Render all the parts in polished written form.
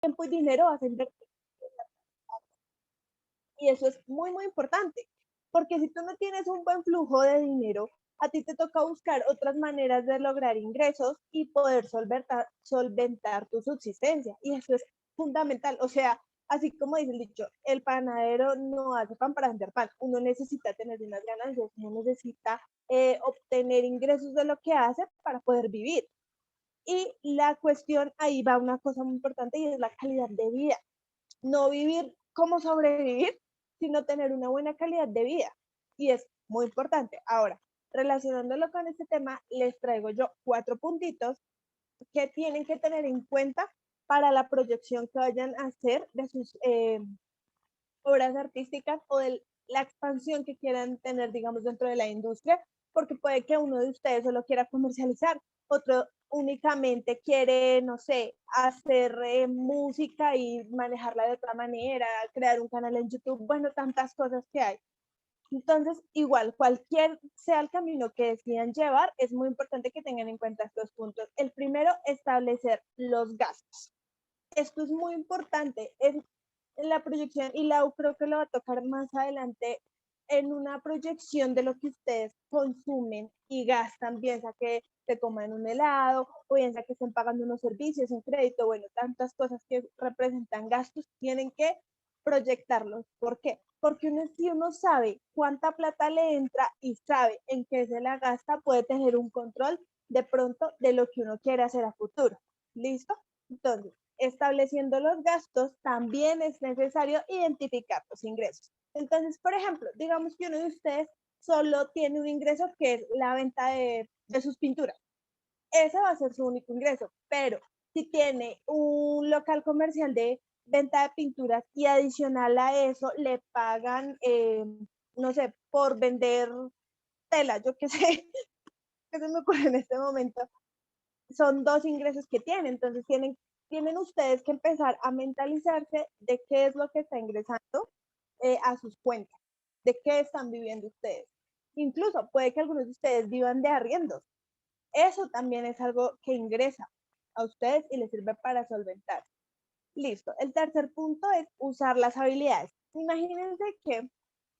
tiempo y dinero vas a invertir. Y eso es muy, muy importante, porque si tú no tienes un buen flujo de dinero, a ti te toca buscar otras maneras de lograr ingresos y poder solventar tu subsistencia. Y eso es fundamental. O sea, así como dice el dicho, el panadero no hace pan para vender pan. Uno necesita tener unas ganancias, uno necesita obtener ingresos de lo que hace para poder vivir. Y la cuestión, ahí va una cosa muy importante y es la calidad de vida. No vivir como sobrevivir, sino tener una buena calidad de vida. Y es muy importante. Ahora, relacionándolo con este tema, les traigo yo 4 puntitos que tienen que tener en cuenta para la proyección que vayan a hacer de sus obras artísticas o de la expansión que quieran tener, digamos, dentro de la industria, porque puede que uno de ustedes solo quiera comercializar, otro únicamente quiere, no sé, hacer música y manejarla de otra manera, crear un canal en YouTube, bueno, tantas cosas que hay. Entonces, igual, cualquier sea el camino que decidan llevar, es muy importante que tengan en cuenta estos puntos. El primero, establecer los gastos. Esto es muy importante. En la proyección, y Lau creo que lo va a tocar más adelante, en una proyección de lo que ustedes consumen y gastan, bien sea que se coman un helado, o bien sea que estén pagando unos servicios, un crédito, bueno, tantas cosas que representan gastos, tienen que proyectarlos. ¿Por qué? Porque si uno sabe cuánta plata le entra y sabe en qué se la gasta, puede tener un control de pronto de lo que uno quiere hacer a futuro. ¿Listo? Entonces, estableciendo los gastos, también es necesario identificar los ingresos. Entonces, por ejemplo, digamos que uno de ustedes solo tiene un ingreso que es la venta de sus pinturas. Ese va a ser su único ingreso, pero si tiene un local comercial de venta de pinturas y adicional a eso le pagan, no sé, por vender tela, yo qué sé, que se me ocurre en este momento, son 2 ingresos que tienen, entonces tienen ustedes que empezar a mentalizarse de qué es lo que está ingresando a sus cuentas, de qué están viviendo ustedes. Incluso puede que algunos de ustedes vivan de arriendos. Eso también es algo que ingresa a ustedes y les sirve para solventar. Listo. El tercer punto es usar las habilidades. Imagínense que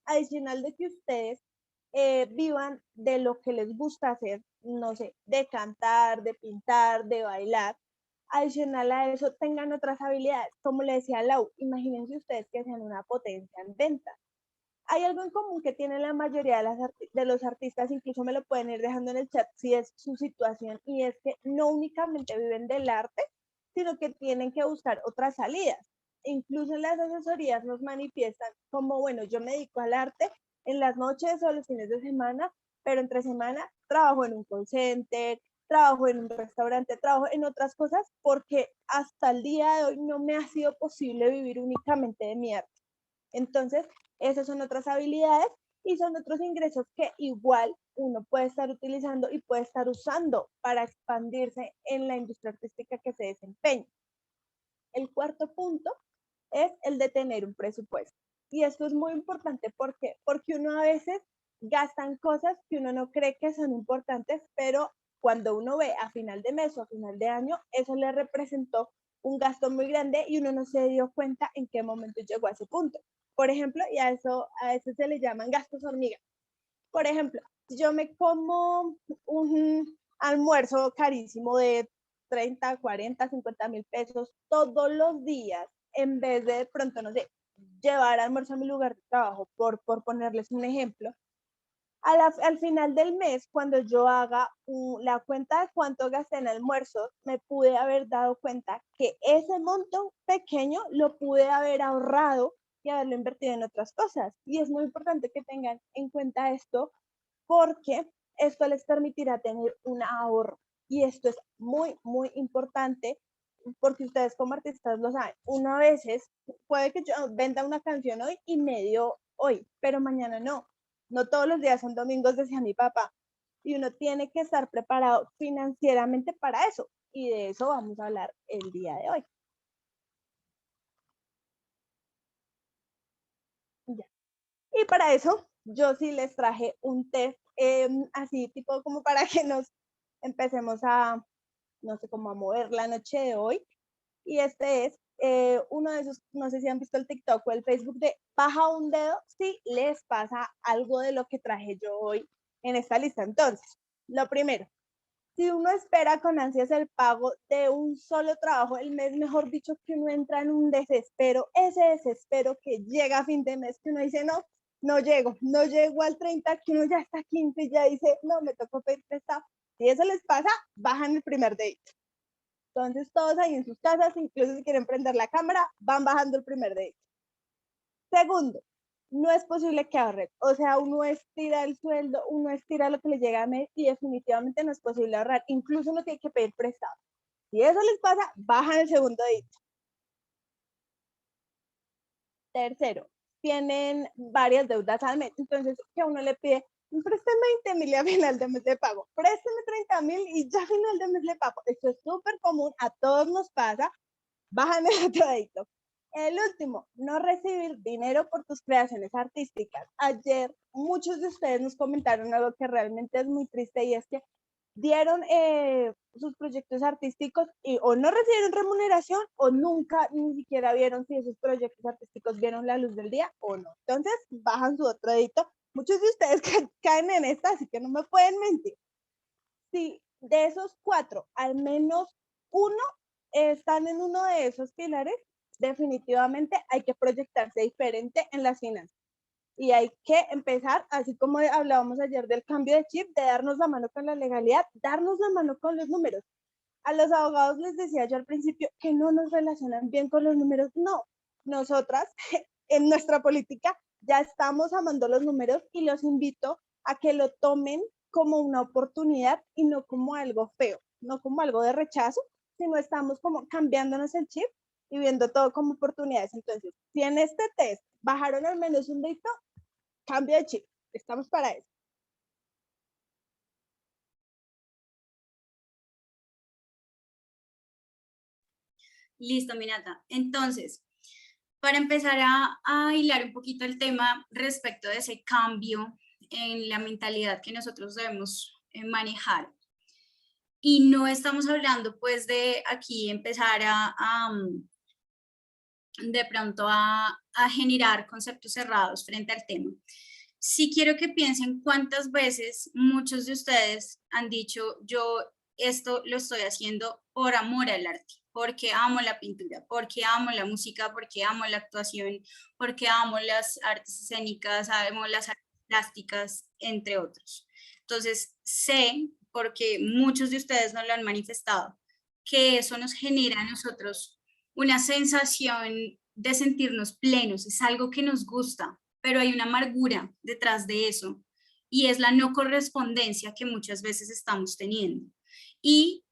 adicional de que ustedes vivan de lo que les gusta hacer, no sé, de cantar, de pintar, de bailar, adicional a eso tengan otras habilidades. Como le decía Lau, imagínense ustedes que sean una potencia en venta. Hay algo en común que tienen la mayoría de los artistas, incluso me lo pueden ir dejando en el chat si es su situación, y es que no únicamente viven del arte, sino que tienen que buscar otras salidas. Incluso en las asesorías nos manifiestan como, bueno, yo me dedico al arte en las noches o los fines de semana, pero entre semana trabajo en un call center, trabajo en un restaurante, trabajo en otras cosas, porque hasta el día de hoy no me ha sido posible vivir únicamente de mi arte. Entonces, esas son otras habilidades y son otros ingresos que igual uno puede estar utilizando y puede estar usando para expandirse en la industria artística que se desempeña. El cuarto punto es el de tener un presupuesto. Y esto es muy importante porque uno a veces gasta en cosas que uno no cree que son importantes, pero cuando uno ve a final de mes o a final de año, eso le representó un gasto muy grande y uno no se dio cuenta en qué momento llegó a ese punto. Por ejemplo, y a eso se le llaman gastos hormiga. Por ejemplo, si yo me como un almuerzo carísimo de 30, 40, 50 mil pesos todos los días, en vez de pronto, no sé, llevar almuerzo a mi lugar de trabajo, por ponerles un ejemplo, al final del mes, cuando yo haga la cuenta de cuánto gasté en almuerzos, me pude haber dado cuenta que ese monto pequeño lo pude haber ahorrado y haberlo invertido en otras cosas. Y es muy importante que tengan en cuenta esto porque esto les permitirá tener un ahorro. Y esto es muy, muy importante porque ustedes como artistas lo saben. Uno a veces puede que yo venda una canción hoy y medio hoy, pero mañana no. No todos los días son domingos, decía mi papá. Y uno tiene que estar preparado financieramente para eso. Y de eso vamos a hablar el día de hoy. Ya. Y para eso, yo sí les traje un test así, tipo como para que nos empecemos a, no sé, como a mover la noche de hoy. Y este es uno de esos, no sé si han visto el TikTok o el Facebook de baja un dedo si les pasa algo de lo que traje yo hoy en esta lista. Entonces, lo primero, si uno espera con ansias el pago de un solo trabajo el mes, mejor dicho, que uno entra en un desespero, ese desespero que llega a fin de mes, que uno dice, no, no llego al 30, que uno ya está a 15 y ya dice, no, me tocó pedir prestado. Si eso les pasa, bajan el primer dedito. Entonces todos ahí en sus casas, incluso si quieren prender la cámara, van bajando el primer dedito. Segundo, no es posible que ahorren. O sea, uno estira el sueldo, uno estira lo que le llega a mes y definitivamente no es posible ahorrar. Incluso uno tiene que pedir prestado. Si eso les pasa, bajan el segundo dedito. Tercero, tienen varias deudas al mes. Entonces, que uno le pide, présteme 20,000 y a final de mes le pago. Présteme 30,000 y ya a final de mes le pago. Esto es súper común, a todos nos pasa. Bajan el otro dedito. El último, no recibir dinero por tus creaciones artísticas. Ayer muchos de ustedes nos comentaron algo que realmente es muy triste y es que dieron sus proyectos artísticos y o no recibieron remuneración o nunca ni siquiera vieron si esos proyectos artísticos vieron la luz del día o no. Entonces bajan su otro dedito. Muchos de ustedes caen en esta, así que no me pueden mentir. Si de esos 4, al menos uno están en uno de esos pilares, definitivamente hay que proyectarse diferente en las finanzas. Y hay que empezar, así como hablábamos ayer del cambio de chip, de darnos la mano con la legalidad, darnos la mano con los números. A los abogados les decía yo al principio que no nos relacionan bien con los números. No, nosotras en nuestra política ya estamos amando los números y los invito a que lo tomen como una oportunidad y no como algo feo, no como algo de rechazo, sino estamos como cambiándonos el chip y viendo todo como oportunidades. Entonces, si en este test bajaron al menos un dedito, cambio de chip, estamos para eso. Listo, Minata. Entonces, para empezar a hilar un poquito el tema respecto de ese cambio en la mentalidad que nosotros debemos manejar. Y no estamos hablando pues de aquí empezar de pronto a generar conceptos cerrados frente al tema. Sí quiero que piensen cuántas veces muchos de ustedes han dicho, yo esto lo estoy haciendo por amor al arte, porque amo la pintura, porque amo la música, porque amo la actuación, porque amo las artes escénicas, amo las artes plásticas, entre otros. Entonces, sé, porque muchos de ustedes nos lo han manifestado, que eso nos genera a nosotros una sensación de sentirnos plenos, es algo que nos gusta, pero hay una amargura detrás de eso y es la no correspondencia que muchas veces estamos teniendo. Y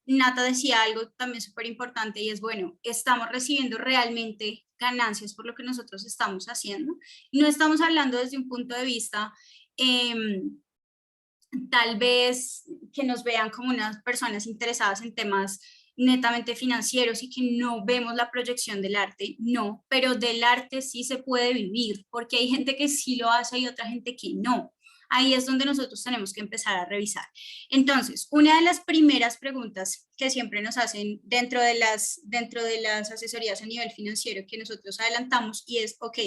Nata decía algo también súper importante y es, bueno, estamos recibiendo realmente ganancias por lo que nosotros estamos haciendo. Y no estamos hablando desde un punto de vista tal vez que nos vean como unas personas interesadas en temas netamente financieros y que no vemos la proyección del arte, no, pero del arte sí se puede vivir, porque hay gente que sí lo hace y otra gente que no. Ahí es donde nosotros tenemos que empezar a revisar. Entonces, una de las primeras preguntas que siempre nos hacen dentro de las asesorías a nivel financiero que nosotros adelantamos y es, ok,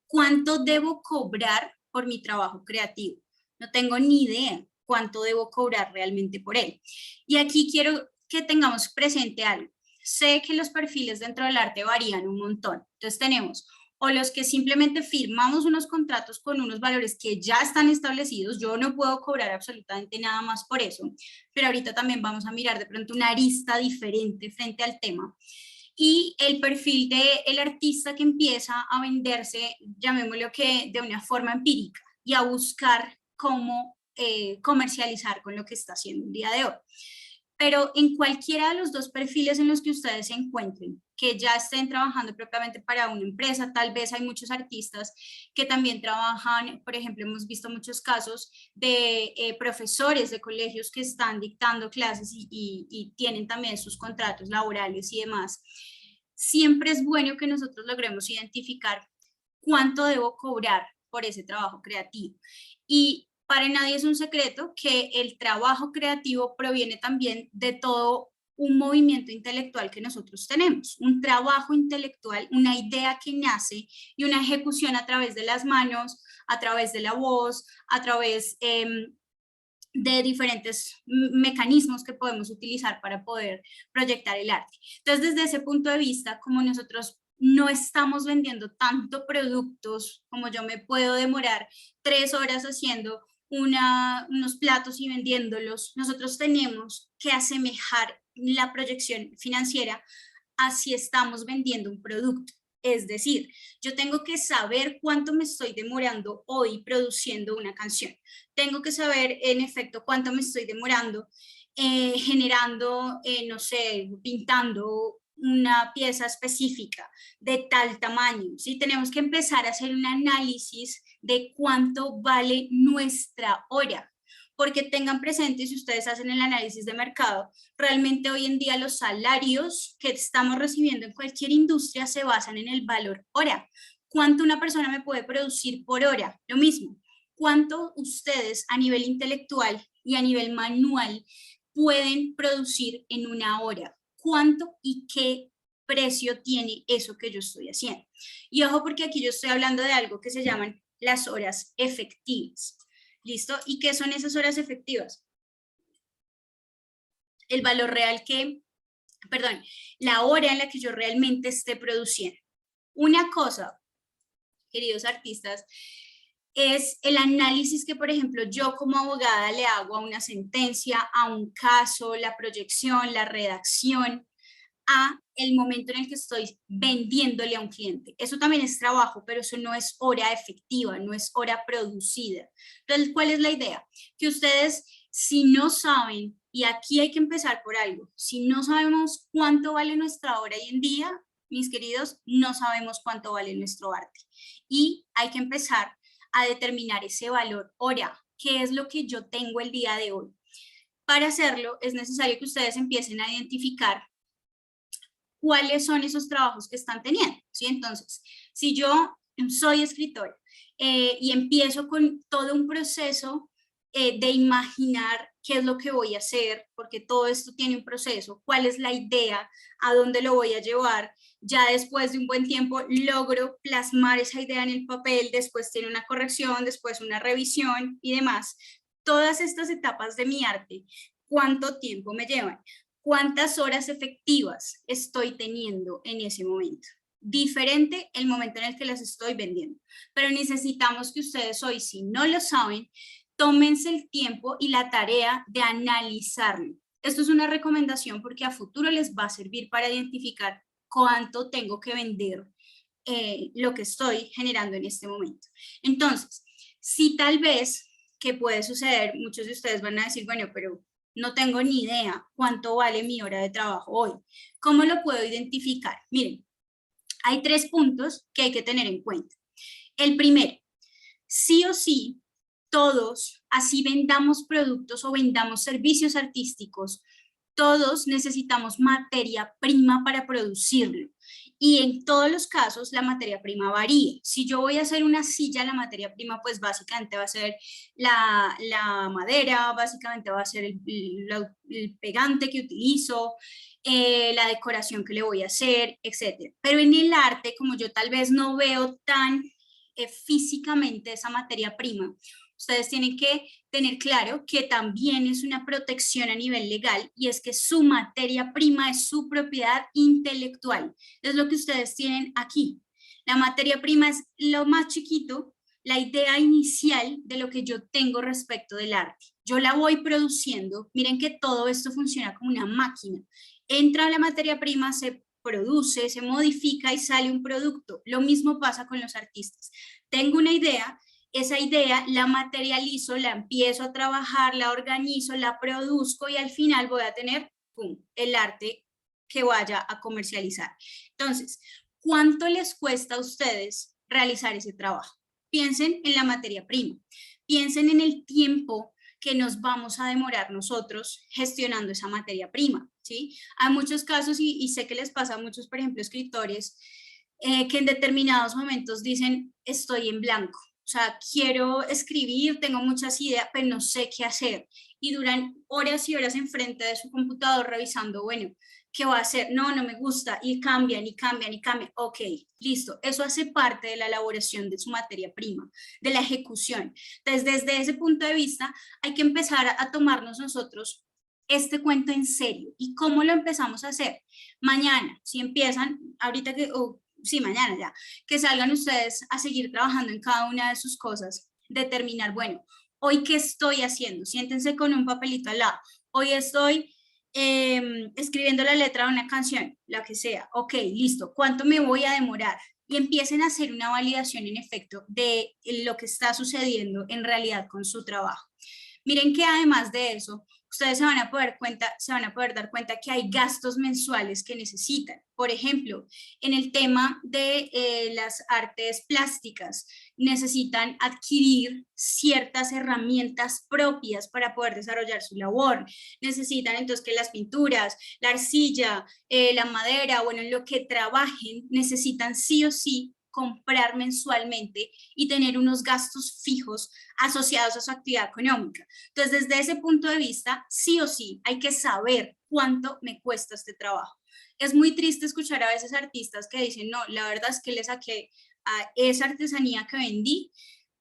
¿cuánto debo cobrar por mi trabajo creativo? No tengo ni idea cuánto debo cobrar realmente por él. Y aquí quiero que tengamos presente algo. Sé que los perfiles dentro del arte varían un montón. Entonces tenemos o los que simplemente firmamos unos contratos con unos valores que ya están establecidos, yo no puedo cobrar absolutamente nada más por eso, pero ahorita también vamos a mirar de pronto una arista diferente frente al tema. Y el perfil del artista que empieza a venderse, llamémoslo que de una forma empírica y a buscar cómo comercializar con lo que está haciendo el día de hoy. Pero en cualquiera de los dos perfiles en los que ustedes se encuentren, que ya estén trabajando propiamente para una empresa, tal vez hay muchos artistas que también trabajan, por ejemplo, hemos visto muchos casos de profesores de colegios que están dictando clases y tienen también sus contratos laborales y demás. Siempre es bueno que nosotros logremos identificar cuánto debo cobrar por ese trabajo creativo. Y para nadie es un secreto que el trabajo creativo proviene también de todo un movimiento intelectual que nosotros tenemos, un trabajo intelectual, una idea que nace y una ejecución a través de las manos, a través de la voz, a través de diferentes mecanismos que podemos utilizar para poder proyectar el arte. Entonces, desde ese punto de vista, como nosotros no estamos vendiendo tanto productos, como yo me puedo demorar 3 horas haciendo unos platos y vendiéndolos, nosotros tenemos que asemejar la proyección financiera a si estamos vendiendo un producto. Es decir, yo tengo que saber cuánto me estoy demorando hoy produciendo una canción. Tengo que saber, en efecto, cuánto me estoy demorando generando, no sé, pintando una pieza específica de tal tamaño. ¿Sí? Tenemos que empezar a hacer un análisis de cuánto vale nuestra hora. Porque tengan presente, si ustedes hacen el análisis de mercado, realmente hoy en día los salarios que estamos recibiendo en cualquier industria se basan en el valor hora. ¿Cuánto una persona me puede producir por hora? Lo mismo. ¿Cuánto ustedes a nivel intelectual y a nivel manual pueden producir en una hora? ¿Cuánto y qué precio tiene eso que yo estoy haciendo? Y ojo, porque aquí yo estoy hablando de algo que se llaman las horas efectivas. ¿Listo? ¿Y qué son esas horas efectivas? El valor real la hora en la que yo realmente esté produciendo. Una cosa, queridos artistas, es el análisis que, por ejemplo, yo como abogada le hago a una sentencia, a un caso, la proyección, la redacción, a el momento en el que estoy vendiéndole a un cliente. Eso también es trabajo, pero eso no es hora efectiva, no es hora producida. Entonces, ¿cuál es la idea? Que ustedes, si no saben, y aquí hay que empezar por algo, si no sabemos cuánto vale nuestra hora hoy en día, mis queridos, no sabemos cuánto vale nuestro arte. Y hay que empezar a determinar ese valor hora, qué es lo que yo tengo el día de hoy. Para hacerlo, es necesario que ustedes empiecen a identificar cuáles son esos trabajos que están teniendo, ¿sí? Entonces, si yo soy escritor y empiezo con todo un proceso de imaginar qué es lo que voy a hacer, porque todo esto tiene un proceso, cuál es la idea, a dónde lo voy a llevar, ya después de un buen tiempo logro plasmar esa idea en el papel, después tiene una corrección, después una revisión y demás. Todas estas etapas de mi arte, ¿cuánto tiempo me llevan? ¿Cuántas horas efectivas estoy teniendo en ese momento? Diferente el momento en el que las estoy vendiendo. Pero necesitamos que ustedes hoy, si no lo saben, tómense el tiempo y la tarea de analizarlo. Esto es una recomendación porque a futuro les va a servir para identificar cuánto tengo que vender lo que estoy generando en este momento. Entonces, si tal vez, que puede suceder, muchos de ustedes van a decir, bueno, pero no tengo ni idea cuánto vale mi hora de trabajo hoy. ¿Cómo lo puedo identificar? Miren, hay 3 puntos que hay que tener en cuenta. El primero, sí o sí, todos, así vendamos productos o vendamos servicios artísticos, todos necesitamos materia prima para producirlo. Y en todos los casos la materia prima varía. Si yo voy a hacer una silla, la materia prima pues básicamente va a ser la madera, básicamente va a ser el pegante que utilizo, la decoración que le voy a hacer, etc. Pero en el arte, como yo tal vez no veo tan físicamente esa materia prima, ustedes tienen que tener claro que también es una protección a nivel legal y es que su materia prima es su propiedad intelectual. Es lo que ustedes tienen aquí. La materia prima es lo más chiquito, la idea inicial de lo que yo tengo respecto del arte. Yo la voy produciendo. Miren que todo esto funciona como una máquina. Entra la materia prima, se produce, se modifica y sale un producto. Lo mismo pasa con los artistas. Tengo una idea, esa idea la materializo, la empiezo a trabajar, la organizo, la produzco y al final voy a tener ¡pum!, el arte que vaya a comercializar. Entonces, ¿cuánto les cuesta a ustedes realizar ese trabajo? Piensen en la materia prima, piensen en el tiempo que nos vamos a demorar nosotros gestionando esa materia prima, ¿sí? Hay muchos casos y sé que les pasa a muchos, por ejemplo, escritores que en determinados momentos dicen, estoy en blanco. O sea, quiero escribir, tengo muchas ideas, pero no sé qué hacer. y duran horas y horas enfrente de su computador revisando, bueno, ¿qué va a hacer? No, no me gusta, y cambian, y cambian, y cambian. Ok, listo, eso hace parte de la elaboración de su materia prima, de la ejecución. Entonces, desde ese punto de vista, hay que empezar a tomarnos nosotros este cuento en serio. ¿Y cómo lo empezamos a hacer? Mañana, si empiezan, ahorita que, sí, mañana ya, que salgan ustedes a seguir trabajando en cada una de sus cosas, determinar, bueno, hoy qué estoy haciendo, siéntense con un papelito al lado, hoy estoy escribiendo la letra de una canción, la que sea, ok, listo, ¿cuánto me voy a demorar? Y empiecen a hacer una validación en efecto de lo que está sucediendo en realidad con su trabajo. Miren que además de eso, ustedes se van a poder dar cuenta que hay gastos mensuales que necesitan. Por ejemplo, en el tema de las artes plásticas, necesitan adquirir ciertas herramientas propias para poder desarrollar su labor. Necesitan entonces que las pinturas, la arcilla, la madera, bueno, en lo que trabajen, necesitan sí o sí comprar mensualmente y tener unos gastos fijos asociados a su actividad económica. Entonces, desde ese punto de vista, sí o sí, hay que saber cuánto me cuesta este trabajo. Es muy triste escuchar a veces artistas que dicen, no, la verdad es que le saqué a esa artesanía que vendí,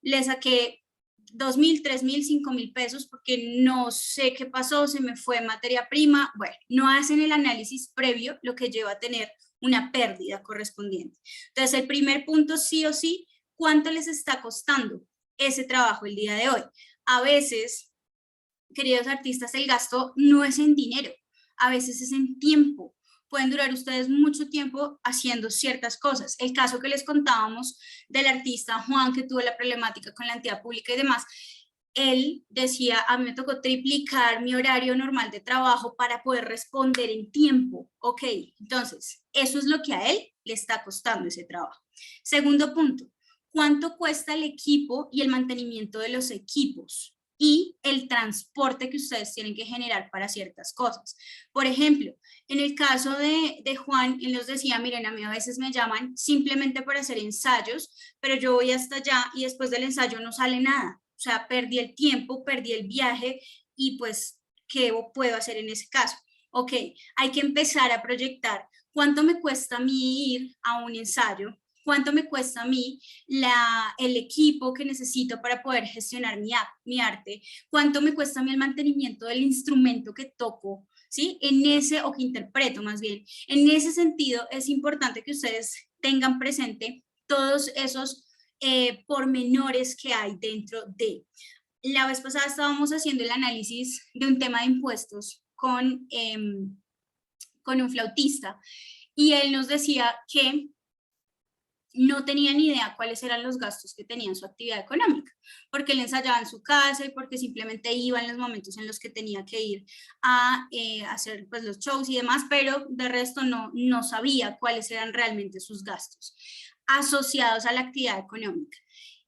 le saqué 2.000, 3.000, 5.000 pesos porque no sé qué pasó, se me fue materia prima. Bueno, no hacen el análisis previo, lo que lleva a tener una pérdida correspondiente. Entonces, el primer punto sí o sí, ¿cuánto les está costando ese trabajo el día de hoy? A veces, queridos artistas, el gasto no es en dinero, a veces es en tiempo. Pueden durar ustedes mucho tiempo haciendo ciertas cosas. El caso que les contábamos del artista Juan, que tuvo la problemática con la entidad pública y demás, él decía, a mí me tocó triplicar mi horario normal de trabajo para poder responder en tiempo. Ok, entonces, eso es lo que a él le está costando ese trabajo. Segundo punto, ¿cuánto cuesta el equipo y el mantenimiento de los equipos? Y el transporte que ustedes tienen que generar para ciertas cosas. Por ejemplo, en el caso de Juan, él nos decía, miren, a mí a veces me llaman simplemente para hacer ensayos, pero yo voy hasta allá y después del ensayo no sale nada. O sea, perdí el tiempo, perdí el viaje y pues, ¿qué puedo hacer en ese caso? Ok, hay que empezar a proyectar cuánto me cuesta a mí ir a un ensayo, cuánto me cuesta a mí el equipo que necesito para poder gestionar mi arte, cuánto me cuesta a mí el mantenimiento del instrumento que toco, ¿sí? En ese, o que interpreto más bien. En ese sentido, es importante que ustedes tengan presente todos esos pormenores que hay dentro de. La vez pasada estábamos haciendo el análisis de un tema de impuestos con un flautista y él nos decía que no tenía ni idea cuáles eran los gastos que tenía en su actividad económica, porque él ensayaba en su casa y porque simplemente iba en los momentos en los que tenía que ir a hacer pues, los shows y demás, pero de resto no sabía cuáles eran realmente sus gastos asociados a la actividad económica.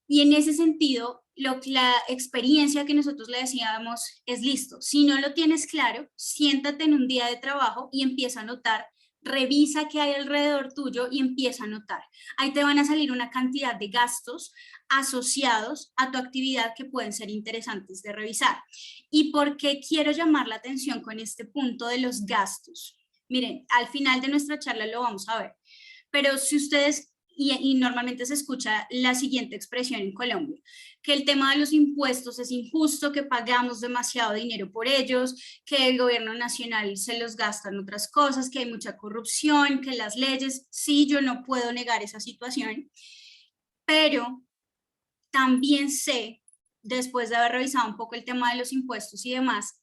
Y en ese sentido, la experiencia que nosotros le decíamos es listo, si no lo tienes claro, siéntate en un día de trabajo y empieza a notar, revisa qué hay alrededor tuyo y empieza a notar. Ahí te van a salir una cantidad de gastos asociados a tu actividad que pueden ser interesantes de revisar. ¿Y por qué quiero llamar la atención con este punto de los gastos? Miren, al final de nuestra charla lo vamos a ver, pero si ustedes y normalmente se escucha la siguiente expresión en Colombia, que el tema de los impuestos es injusto, que pagamos demasiado dinero por ellos, que el gobierno nacional se los gasta en otras cosas, que hay mucha corrupción, que las leyes, sí, yo no puedo negar esa situación, pero también sé, después de haber revisado un poco el tema de los impuestos y demás,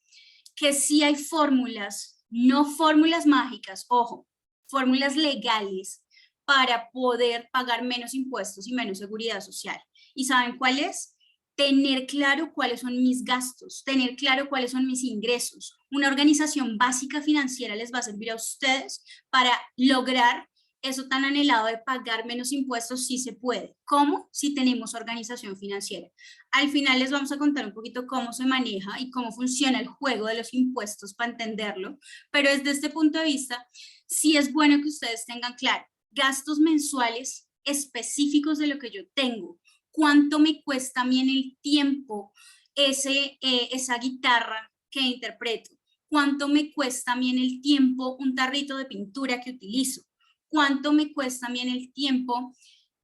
que sí hay fórmulas, no fórmulas mágicas, ojo, fórmulas legales para poder pagar menos impuestos y menos seguridad social. ¿Y saben cuál es? Tener claro cuáles son mis gastos, tener claro cuáles son mis ingresos. Una organización básica financiera les va a servir a ustedes para lograr eso tan anhelado de pagar menos impuestos. Sí se puede. ¿Cómo? Si tenemos organización financiera. Al final les vamos a contar un poquito cómo se maneja y cómo funciona el juego de los impuestos para entenderlo, pero desde este punto de vista, sí es bueno que ustedes tengan claro gastos mensuales específicos de lo que yo tengo, cuánto me cuesta a mí en el tiempo esa guitarra que interpreto, cuánto me cuesta a mí en el tiempo un tarrito de pintura que utilizo, cuánto me cuesta a mí en el tiempo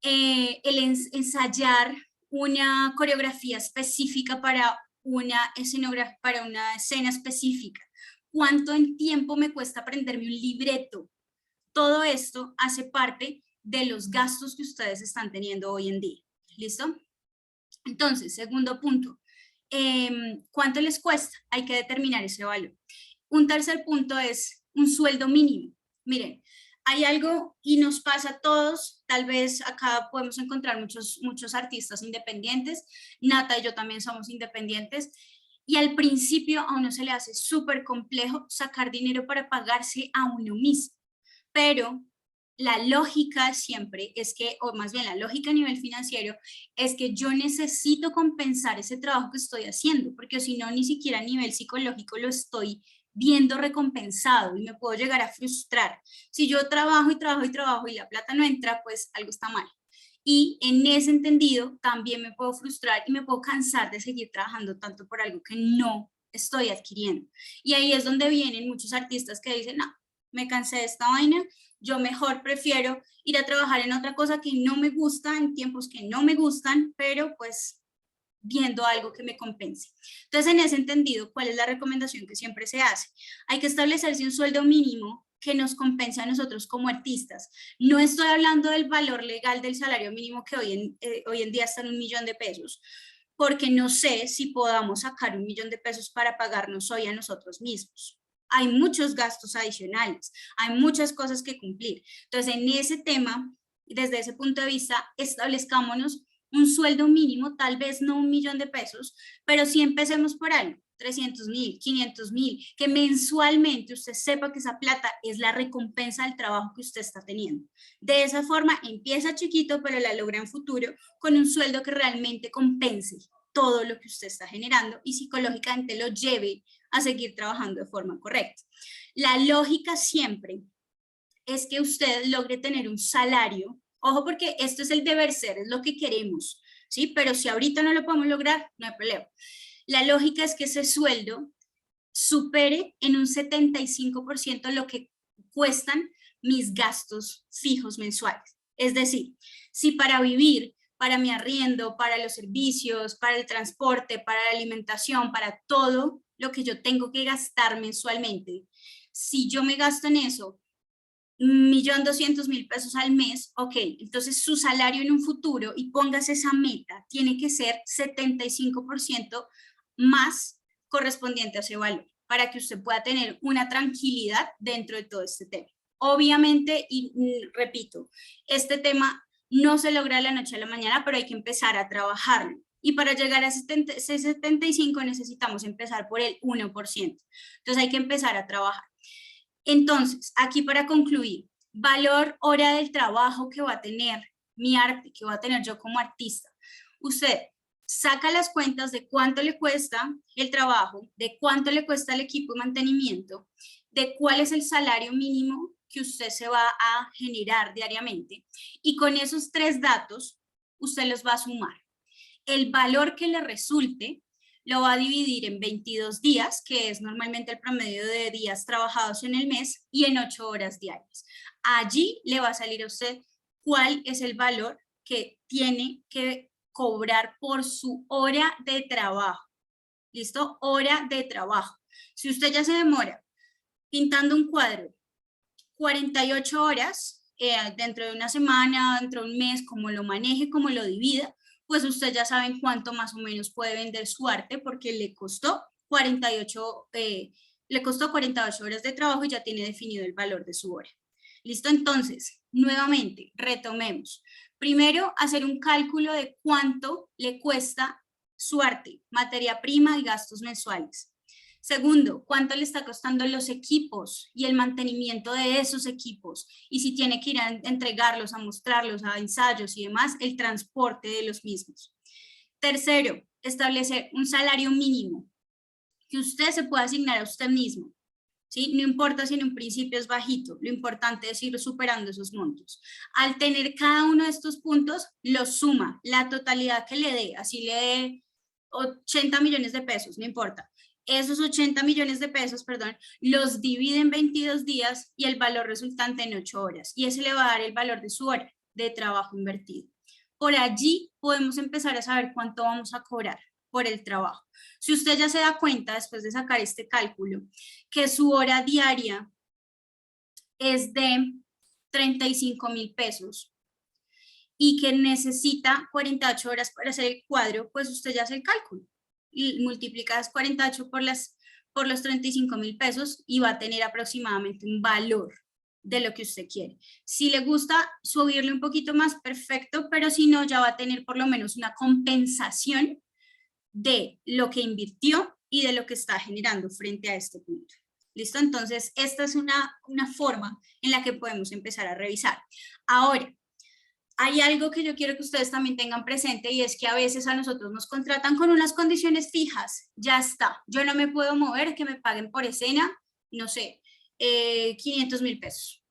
ensayar una coreografía específica para para una escena específica, cuánto en tiempo me cuesta aprenderme un libreto. Todo esto hace parte de los gastos que ustedes están teniendo hoy en día. ¿Listo? Entonces, segundo punto, ¿cuánto les cuesta? Hay que determinar ese valor. Un tercer punto es un sueldo mínimo. Miren, hay algo y nos pasa a todos, tal vez acá podemos encontrar muchos artistas independientes, Nata y yo también somos independientes, y al principio a uno se le hace súper complejo sacar dinero para pagarse a uno mismo, pero la lógica siempre es que, o más bien la lógica a nivel financiero, es que yo necesito compensar ese trabajo que estoy haciendo, porque si no, ni siquiera a nivel psicológico lo estoy viendo recompensado y me puedo llegar a frustrar. Si yo trabajo y trabajo y trabajo y la plata no entra, pues algo está mal. Y en ese entendido también me puedo frustrar y me puedo cansar de seguir trabajando tanto por algo que no estoy adquiriendo. Y ahí es donde vienen muchos artistas que dicen, no, me cansé de esta vaina, yo mejor prefiero ir a trabajar en otra cosa que no me gusta, en tiempos que no me gustan, pero pues viendo algo que me compense. Entonces, en ese entendido, ¿cuál es la recomendación que siempre se hace? Hay que establecerse un sueldo mínimo que nos compense a nosotros como artistas. No estoy hablando del valor legal del salario mínimo que hoy en día está en 1.000.000 de pesos, porque no sé si podamos sacar 1.000.000 de pesos para pagarnos hoy a nosotros mismos. Hay muchos gastos adicionales, hay muchas cosas que cumplir. Entonces, en ese tema, desde ese punto de vista, establezcámonos un sueldo mínimo, tal vez no 1.000.000 de pesos, pero sí empecemos por algo, 300.000, 500.000, que mensualmente usted sepa que esa plata es la recompensa del trabajo que usted está teniendo. De esa forma empieza chiquito, pero la logra en futuro con un sueldo que realmente compense todo lo que usted está generando y psicológicamente lo lleve a seguir trabajando de forma correcta. La lógica siempre es que usted logre tener un salario. Ojo, porque esto es el deber ser, es lo que queremos, ¿sí? Pero si ahorita no lo podemos lograr, no hay problema. La lógica es que ese sueldo supere en un 75% lo que cuestan mis gastos fijos mensuales. Es decir, si para vivir, para mi arriendo, para los servicios, para el transporte, para la alimentación, para todo lo que yo tengo que gastar mensualmente, si yo me gasto en eso 1.200.000 pesos al mes, ok, entonces su salario en un futuro, y póngase esa meta, tiene que ser 75% más correspondiente a ese valor, para que usted pueda tener una tranquilidad dentro de todo este tema. Obviamente, y repito, este tema no se logra de la noche a la mañana, pero hay que empezar a trabajarlo. Y para llegar a ese 75 necesitamos empezar por el 1%. Entonces hay que empezar a trabajar. Entonces, aquí para concluir, valor hora del trabajo que va a tener mi arte, que va a tener yo como artista. Usted saca las cuentas de cuánto le cuesta el trabajo, de cuánto le cuesta el equipo de mantenimiento, de cuál es el salario mínimo que usted se va a generar diariamente, y con esos 3 datos usted los va a sumar. El valor que le resulte lo va a dividir en 22 días, que es normalmente el promedio de días trabajados en el mes, y en 8 horas diarias. Allí le va a salir a usted cuál es el valor que tiene que cobrar por su hora de trabajo. ¿Listo? Hora de trabajo. Si usted ya se demora pintando un cuadro 48 horas, dentro de una semana, dentro de un mes, como lo maneje, como lo divida, pues usted ya sabe en cuánto más o menos puede vender su arte, porque le costó 48 horas de trabajo y ya tiene definido el valor de su hora. ¿Listo? Entonces, nuevamente, retomemos. Primero, hacer un cálculo de cuánto le cuesta su arte, materia prima y gastos mensuales. Segundo, cuánto le está costando los equipos y el mantenimiento de esos equipos, y si tiene que ir a entregarlos, a mostrarlos, a ensayos y demás, el transporte de los mismos. Tercero, establecer un salario mínimo que usted se pueda asignar a usted mismo, ¿sí? No importa si en un principio es bajito, lo importante es ir superando esos montos. Al tener cada uno de estos puntos, lo suma, la totalidad que le dé, así le dé 80 millones de pesos, no importa. esos 80 millones de pesos, perdón, los divide en 22 días y el valor resultante en 8 horas. Y ese le va a dar el valor de su hora de trabajo invertido. Por allí podemos empezar a saber cuánto vamos a cobrar por el trabajo. Si usted ya se da cuenta, después de sacar este cálculo, que su hora diaria es de 35.000 pesos y que necesita 48 horas para hacer el cuadro, pues usted ya hace el cálculo y multiplica las 48 por los 35.000 pesos y va a tener aproximadamente un valor de lo que usted quiere. Si le gusta subirle un poquito más, perfecto, pero si no, ya va a tener por lo menos una compensación de lo que invirtió y de lo que está generando frente a este punto. ¿Listo? Entonces, esta es una forma en la que podemos empezar a revisar. Ahora, hay algo que yo quiero que ustedes también tengan presente y es que a veces a nosotros nos contratan con unas condiciones fijas. Ya está, yo no me puedo mover, que me paguen por escena, no sé, 500.000 pesos,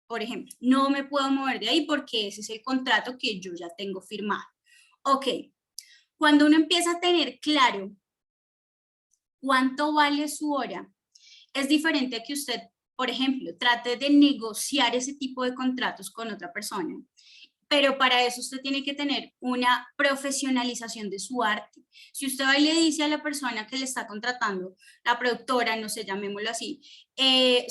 por ejemplo. No me puedo mover de ahí porque ese es el contrato que yo ya tengo firmado. Ok, cuando uno empieza a tener claro cuánto vale su hora, es diferente a que usted, por ejemplo, trate de negociar ese tipo de contratos con otra persona. Pero para eso usted tiene que tener una profesionalización de su arte. Si usted va y le dice a la persona que le está contratando, la productora, no sé, llamémoslo así, le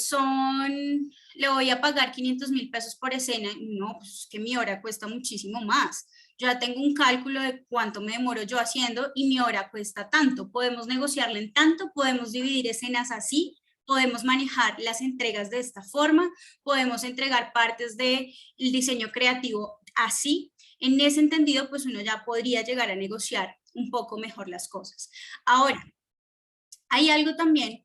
voy a pagar 500.000 pesos por escena, no, pues es que mi hora cuesta muchísimo más. Yo ya tengo un cálculo de cuánto me demoro yo haciendo y mi hora cuesta tanto. Podemos negociarla en tanto, podemos dividir escenas así, podemos manejar las entregas de esta forma, podemos entregar partes del diseño creativo así. En ese entendido, pues uno ya podría llegar a negociar un poco mejor las cosas. Ahora, hay algo también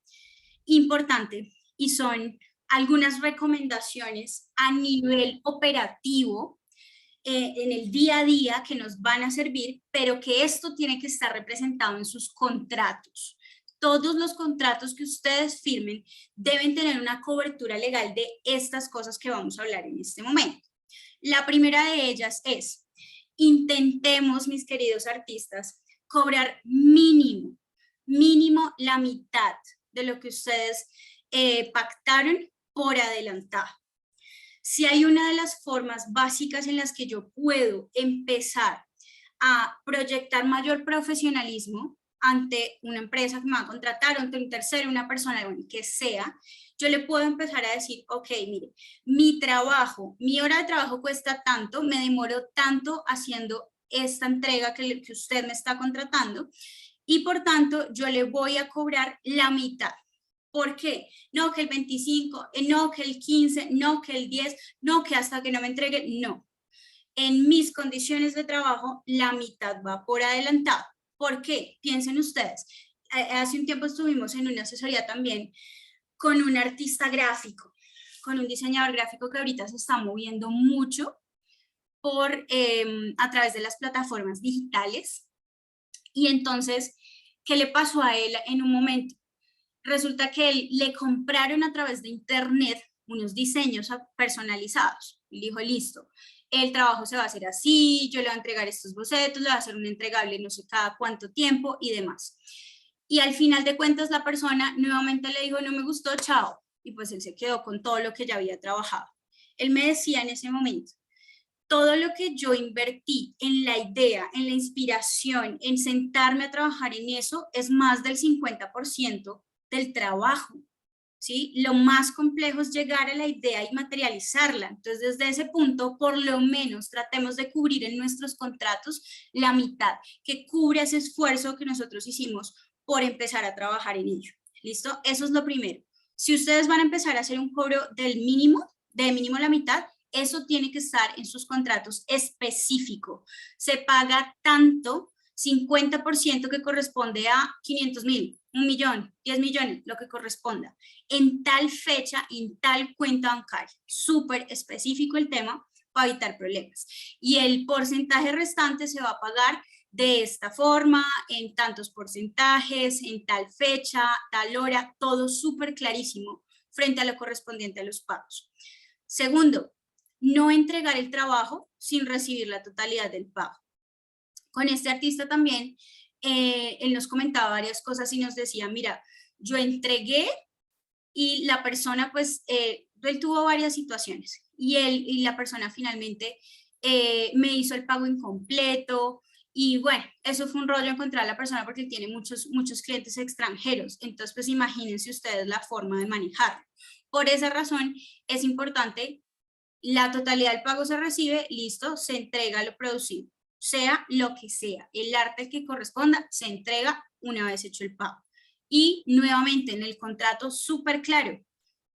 importante y son algunas recomendaciones a nivel operativo en el día a día que nos van a servir, pero que esto tiene que estar representado en sus contratos. Todos los contratos que ustedes firmen deben tener una cobertura legal de estas cosas que vamos a hablar en este momento. La primera de ellas es, intentemos, mis queridos artistas, cobrar mínimo la mitad de lo que ustedes pactaron por adelantado. Si hay una de las formas básicas en las que yo puedo empezar a proyectar mayor profesionalismo ante una empresa que me va a contratar, ante un tercero, una persona, bueno, que sea, yo le puedo empezar a decir, ok, mire, mi trabajo, mi hora de trabajo cuesta tanto, me demoro tanto haciendo esta entrega que usted me está contratando y por tanto yo le voy a cobrar la mitad. ¿Por qué? No que el 25, no que el 15, no que el 10, no que hasta que no me entregue, no. En mis condiciones de trabajo, la mitad va por adelantado. ¿Por qué? Piensen ustedes. Hace un tiempo estuvimos en una asesoría también con un artista gráfico, con un diseñador gráfico que ahorita se está moviendo mucho a través de las plataformas digitales. Y entonces, ¿qué le pasó a él en un momento? Resulta que él le compraron a través de internet unos diseños personalizados. Y dijo, listo, el trabajo se va a hacer así, yo le voy a entregar estos bocetos, le voy a hacer un entregable no sé cada cuánto tiempo y demás. Y al final de cuentas la persona nuevamente le dijo, no me gustó, chao. Y pues él se quedó con todo lo que ya había trabajado. Él me decía en ese momento, todo lo que yo invertí en la idea, en la inspiración, en sentarme a trabajar en eso, es más del 50% del trabajo, ¿sí? Lo más complejo es llegar a la idea y materializarla. Entonces, desde ese punto, por lo menos tratemos de cubrir en nuestros contratos la mitad, que cubra ese esfuerzo que nosotros hicimos por empezar a trabajar en ello. ¿Listo? Eso es lo primero. Si ustedes van a empezar a hacer un cobro del mínimo, de mínimo la mitad, eso tiene que estar en sus contratos específico. Se paga tanto, 50% que corresponde a 500.000, 1.000.000, 10 millones, lo que corresponda, en tal fecha, en tal cuenta bancaria. Súper específico el tema para evitar problemas. Y el porcentaje restante se va a pagar de esta forma, en tantos porcentajes, en tal fecha, tal hora, todo súper clarísimo frente a lo correspondiente a los pagos. Segundo, no entregar el trabajo sin recibir la totalidad del pago. Con este artista también él nos comentaba varias cosas y nos decía, mira, yo entregué y la persona, pues, él tuvo varias situaciones y la persona finalmente me hizo el pago incompleto y bueno, eso fue un rollo encontrar a la persona porque tiene muchos clientes extranjeros, entonces pues imagínense ustedes la forma de manejarlo. Por esa razón es importante, la totalidad del pago se recibe, listo, se entrega lo producido, sea lo que sea, el arte que corresponda se entrega una vez hecho el pago. Y nuevamente en el contrato súper claro,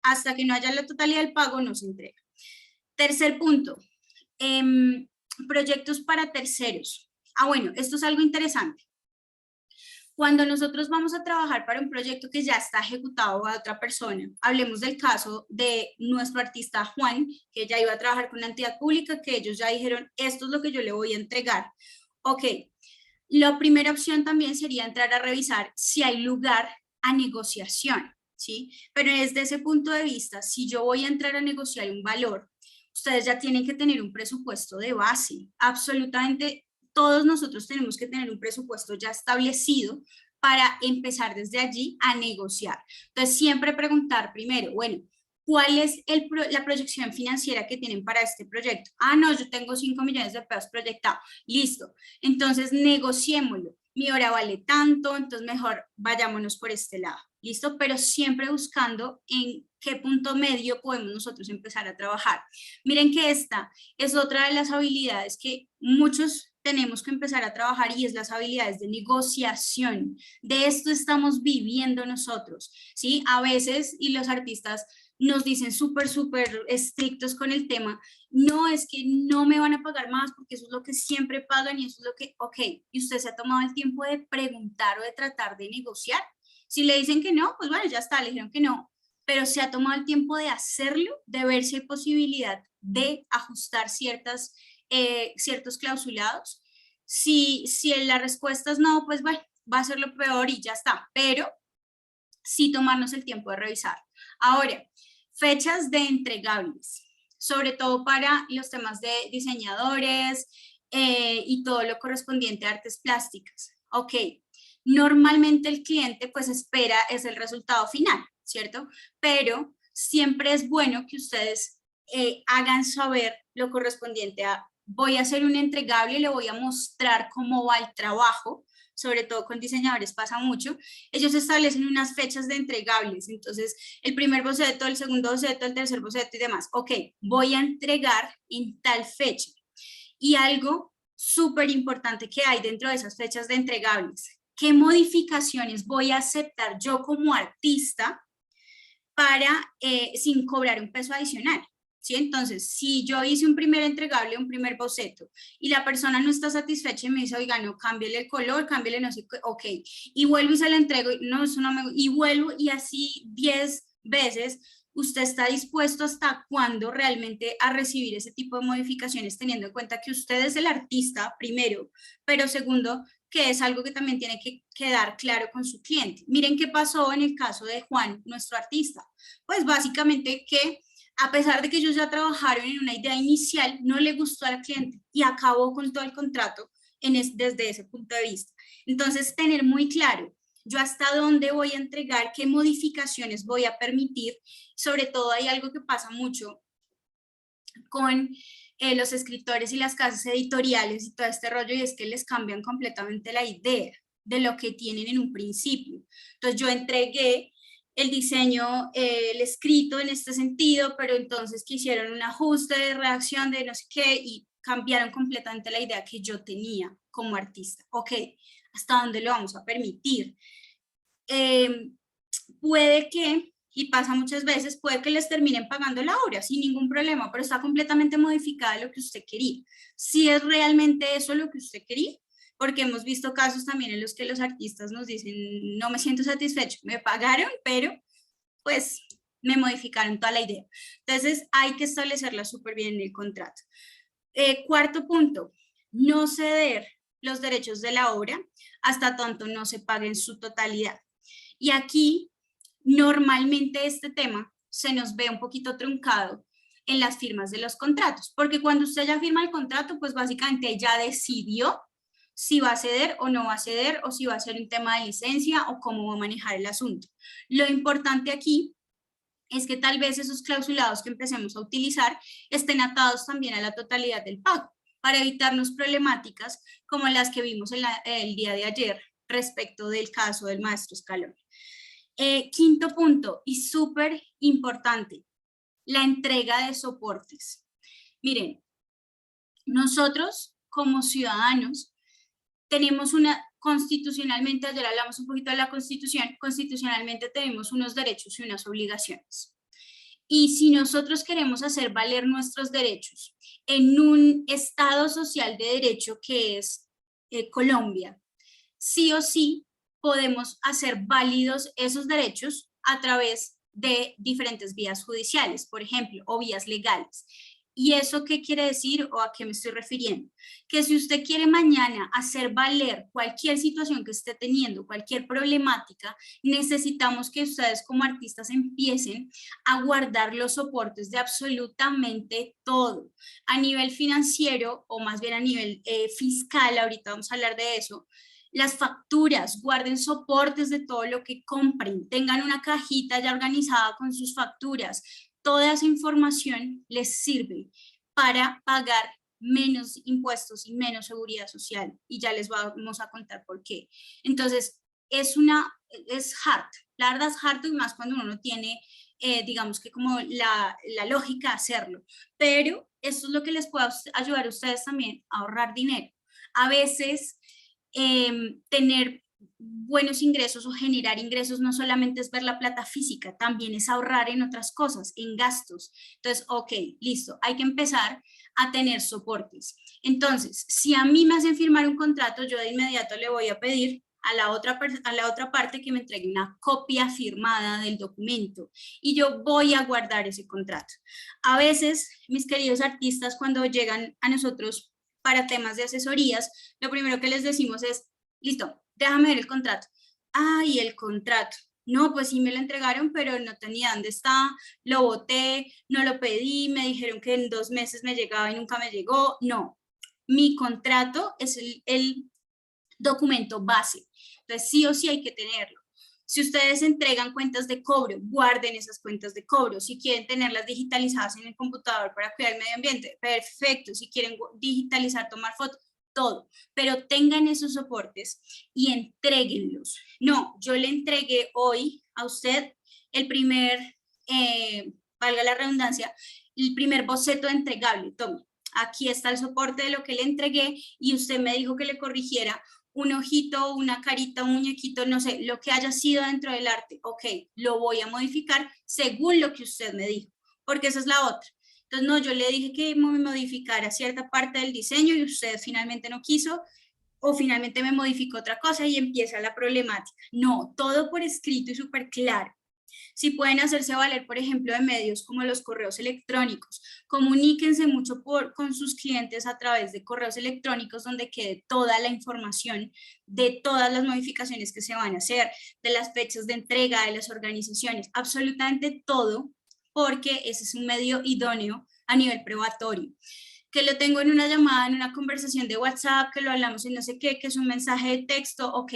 hasta que no haya la totalidad del pago no se entrega. Tercer punto, proyectos para terceros. Bueno, esto es algo interesante. Cuando nosotros vamos a trabajar para un proyecto que ya está ejecutado a otra persona, hablemos del caso de nuestro artista Juan, que ya iba a trabajar con una entidad pública, que ellos ya dijeron, esto es lo que yo le voy a entregar. Ok, la primera opción también sería entrar a revisar si hay lugar a negociación, ¿sí? Pero desde ese punto de vista, si yo voy a entrar a negociar un valor, ustedes ya tienen que tener un presupuesto de base. Absolutamente todos nosotros tenemos que tener un presupuesto ya establecido para empezar desde allí a negociar. Entonces, siempre preguntar primero, bueno, ¿cuál es la proyección financiera que tienen para este proyecto? No, yo tengo 5 millones de pesos proyectados. Listo. Entonces, negociémoslo. Mi hora vale tanto, entonces mejor vayámonos por este lado. ¿Listo? Pero siempre buscando en qué punto medio podemos nosotros empezar a trabajar. Miren que esta es otra de las habilidades que muchos tenemos que empezar a trabajar y es las habilidades de negociación. De esto estamos viviendo nosotros, ¿sí? A veces, y los artistas nos dicen súper estrictos con el tema, no, es que no me van a pagar más porque eso es lo que siempre pagan y eso es lo que, ok, y usted se ha tomado el tiempo de preguntar o de tratar de negociar. Si le dicen que no, pues bueno, ya está, le dijeron que no, pero se ha tomado el tiempo de hacerlo, de ver si hay posibilidad de ajustar ciertos clausulados. Si la respuesta es no, pues bueno, va a ser lo peor y ya está, pero sí tomarnos el tiempo de revisar. Ahora, fechas de entregables, sobre todo para los temas de diseñadores y todo lo correspondiente a artes plásticas. Ok, normalmente el cliente pues espera es el resultado final, ¿cierto? Pero siempre es bueno que ustedes hagan saber lo correspondiente a voy a hacer un entregable y le voy a mostrar cómo va el trabajo, sobre todo con diseñadores pasa mucho, ellos establecen unas fechas de entregables, entonces el primer boceto, el segundo boceto, el tercer boceto y demás, ok, voy a entregar en tal fecha. Y algo súper importante que hay dentro de esas fechas de entregables, ¿qué modificaciones voy a aceptar yo como artista para sin cobrar un peso adicional? ¿Sí? Entonces, si yo hice un primer entregable, un primer boceto, y la persona no está satisfecha y me dice, oiga, no, cámbiale el color, cámbiale no sé qué, ok, y vuelvo y se lo entrego, no, eso no me, y vuelvo y así 10 veces, ¿usted está dispuesto hasta cuándo realmente a recibir ese tipo de modificaciones, teniendo en cuenta que usted es el artista, primero, pero segundo, que es algo que también tiene que quedar claro con su cliente? Miren qué pasó en el caso de Juan, nuestro artista. Pues básicamente que a pesar de que ellos ya trabajaron en una idea inicial, no le gustó al cliente y acabó con todo el contrato desde ese punto de vista. Entonces, tener muy claro yo hasta dónde voy a entregar, qué modificaciones voy a permitir. Sobre todo hay algo que pasa mucho con los escritores y las casas editoriales y todo este rollo, y es que les cambian completamente la idea de lo que tienen en un principio. Entonces yo entregué el diseño, el escrito en este sentido, pero entonces quisieron un ajuste de redacción de no sé qué y cambiaron completamente la idea que yo tenía como artista. Ok, ¿hasta dónde lo vamos a permitir? Puede que, y pasa muchas veces, puede que les terminen pagando la obra sin ningún problema, pero está completamente modificada de lo que usted quería. Si es realmente eso lo que usted quería, porque hemos visto casos también en los que los artistas nos dicen, no me siento satisfecho, me pagaron, pero pues me modificaron toda la idea. Entonces hay que establecerla súper bien en el contrato. Cuarto punto, no ceder los derechos de la obra hasta tanto no se pague en su totalidad. Y aquí normalmente este tema se nos ve un poquito truncado en las firmas de los contratos, porque cuando usted ya firma el contrato, pues básicamente ya decidió si va a ceder o no va a ceder, o si va a ser un tema de licencia o cómo va a manejar el asunto. Lo importante aquí es que tal vez esos clausulados que empecemos a utilizar estén atados también a la totalidad del pago, para evitarnos problemáticas como las que vimos el día de ayer respecto del caso del maestro Scaloni. Quinto punto, y súper importante, la entrega de soportes. Miren, nosotros como ciudadanos tenemos constitucionalmente, ayer hablamos un poquito de la Constitución, constitucionalmente tenemos unos derechos y unas obligaciones. Y si nosotros queremos hacer valer nuestros derechos en un Estado social de derecho que es Colombia, sí o sí podemos hacer válidos esos derechos a través de diferentes vías judiciales, por ejemplo, o vías legales. ¿Y eso qué quiere decir o a qué me estoy refiriendo? Que si usted quiere mañana hacer valer cualquier situación que esté teniendo, cualquier problemática, necesitamos que ustedes como artistas empiecen a guardar los soportes de absolutamente todo. A nivel financiero, o más bien a nivel fiscal, ahorita vamos a hablar de eso, las facturas, guarden soportes de todo lo que compren, tengan una cajita ya organizada con sus facturas. Toda esa información les sirve para pagar menos impuestos y menos seguridad social, y ya les vamos a contar por qué. Entonces, es hard, la verdad es hard, y más cuando uno no tiene, digamos que como la lógica de hacerlo, pero esto es lo que les puede ayudar a ustedes también a ahorrar dinero. A veces, tener buenos ingresos o generar ingresos no solamente es ver la plata física, también es ahorrar en otras cosas, en gastos. Entonces, ok, listo, hay que empezar a tener soportes. Entonces, si a mí me hacen firmar un contrato, yo de inmediato le voy a pedir a la otra parte que me entregue una copia firmada del documento, y yo voy a guardar ese contrato. A veces, mis queridos artistas, cuando llegan a nosotros para temas de asesorías, lo primero que les decimos es: listo, déjame ver el contrato. Ay, el contrato. No, pues sí me lo entregaron, pero no tenía dónde está, lo boté, no lo pedí, me dijeron que en 2 meses me llegaba y nunca me llegó. No, mi contrato es el documento base. Entonces, sí o sí hay que tenerlo. Si ustedes entregan cuentas de cobro, guarden esas cuentas de cobro. Si quieren tenerlas digitalizadas en el computador para cuidar el medio ambiente, perfecto. Si quieren digitalizar, tomar fotos, todo, pero tengan esos soportes y entréguenlos. No, yo le entregué hoy a usted el primer, valga la redundancia, el primer boceto entregable. Tome, aquí está el soporte de lo que le entregué, y usted me dijo que le corrigiera un ojito, una carita, un muñequito, no sé, lo que haya sido dentro del arte. Ok, lo voy a modificar según lo que usted me dijo, porque esa es la otra. Entonces, no, yo le dije que me modificara cierta parte del diseño y usted finalmente no quiso, o finalmente me modificó otra cosa, y empieza la problemática. No, todo por escrito y súper claro. Si pueden hacerse valer, por ejemplo, de medios como los correos electrónicos, comuníquense mucho con sus clientes a través de correos electrónicos donde quede toda la información de todas las modificaciones que se van a hacer, de las fechas de entrega, de las organizaciones, absolutamente todo, porque ese es un medio idóneo a nivel probatorio. Que lo tengo en una llamada, en una conversación de WhatsApp, que lo hablamos en no sé qué, que es un mensaje de texto, ok.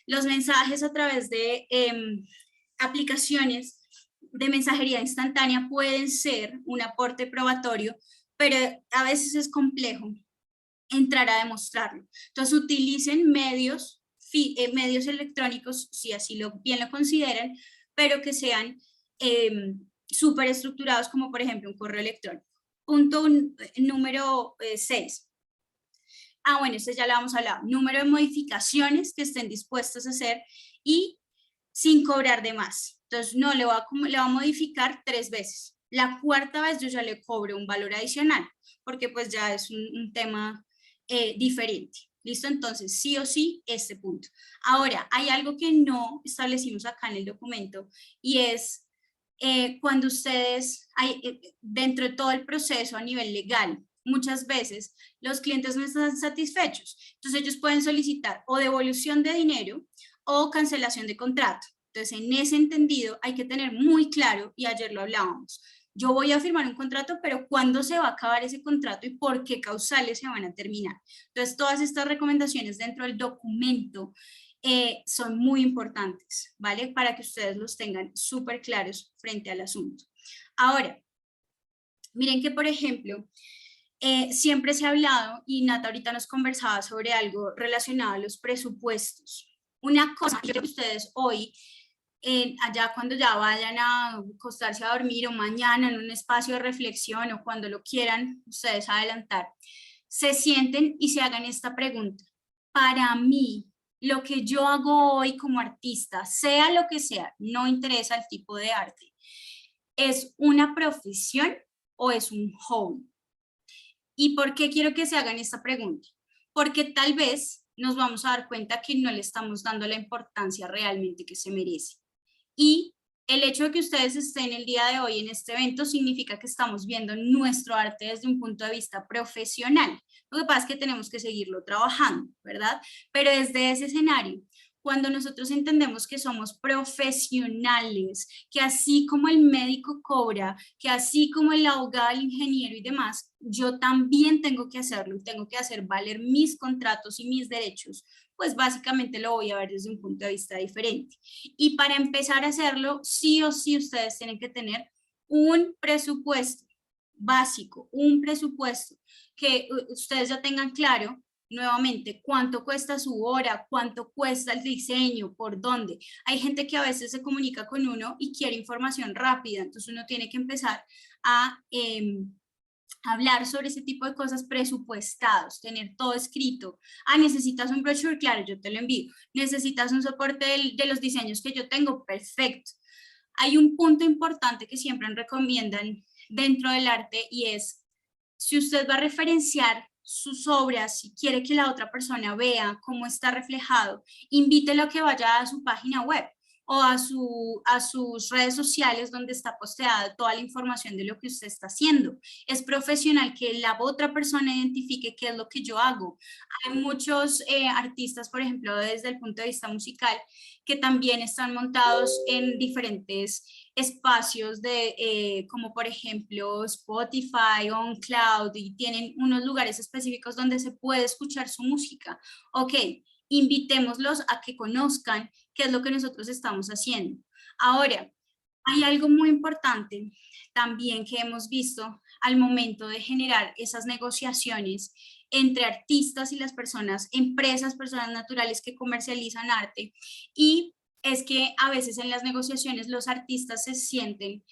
Los mensajes a través de aplicaciones de mensajería instantánea pueden ser un aporte probatorio, pero a veces es complejo entrar a demostrarlo. Entonces, utilicen medios electrónicos, si así bien lo consideran, pero que sean súper estructurados, como por ejemplo un correo electrónico. Punto número 6. Bueno, esto ya lo vamos a hablar. Número de modificaciones que estén dispuestos a hacer y sin cobrar de más. Entonces, no, le va a modificar 3 veces. La cuarta vez yo ya le cobro un valor adicional, porque pues ya es un tema diferente. ¿Listo? Entonces, sí o sí, este punto. Ahora, hay algo que no establecimos acá en el documento, y es cuando ustedes, dentro de todo el proceso a nivel legal, muchas veces los clientes no están satisfechos. Entonces, ellos pueden solicitar o devolución de dinero o cancelación de contrato. Entonces, en ese entendido hay que tener muy claro, y ayer lo hablábamos, Yo voy a firmar un contrato, pero ¿cuándo se va a acabar ese contrato y por qué causales se van a terminar? Entonces, todas estas recomendaciones dentro del documento son muy importantes, ¿vale? Para que ustedes los tengan súper claros frente al asunto. Ahora, miren que, por ejemplo, siempre se ha hablado, y Nata ahorita nos conversaba sobre algo relacionado a los presupuestos. Una cosa que ustedes hoy, allá cuando ya vayan a acostarse a dormir o mañana en un espacio de reflexión o cuando lo quieran ustedes adelantar, se sienten y se hagan esta pregunta. Para mí, lo que yo hago hoy como artista, sea lo que sea, no interesa el tipo de arte, ¿es una profesión o es un hobby? ¿Y por qué quiero que se hagan esta pregunta? Porque tal vez nos vamos a dar cuenta que no le estamos dando la importancia realmente que se merece. Y el hecho de que ustedes estén el día de hoy en este evento significa que estamos viendo nuestro arte desde un punto de vista profesional. Lo que pasa es que tenemos que seguirlo trabajando, ¿verdad? Pero desde ese escenario, cuando nosotros entendemos que somos profesionales, que así como el médico cobra, que así como el abogado, el ingeniero y demás, yo también tengo que hacerlo y tengo que hacer valer mis contratos y mis derechos, pues básicamente lo voy a ver desde un punto de vista diferente. Y para empezar a hacerlo, sí o sí ustedes tienen que tener un presupuesto básico, un presupuesto que ustedes ya tengan claro nuevamente cuánto cuesta su hora, cuánto cuesta el diseño, por dónde. Hay gente que a veces se comunica con uno y quiere información rápida, entonces uno tiene que empezar a hablar sobre ese tipo de cosas presupuestados, tener todo escrito. Ah, necesitas un brochure, claro, yo te lo envío. Necesitas un soporte de los diseños que yo tengo, perfecto. Hay un punto importante que siempre recomiendan dentro del arte y es, si usted va a referenciar sus obras, si quiere que la otra persona vea cómo está reflejado, invítelo a que vaya a su página web o a sus redes sociales donde está posteada toda la información de lo que usted está haciendo. Es profesional que la otra persona identifique qué es lo que yo hago. Hay muchos artistas, por ejemplo, desde el punto de vista musical, que también están montados en diferentes espacios como por ejemplo Spotify, OnCloud, y tienen unos lugares específicos donde se puede escuchar su música. Ok, invitémoslos a que conozcan qué es lo que nosotros estamos haciendo. Ahora, hay algo muy importante también que hemos visto al momento de generar esas negociaciones entre artistas y las personas, empresas, personas naturales que comercializan arte, y es que a veces en las negociaciones los artistas se sienten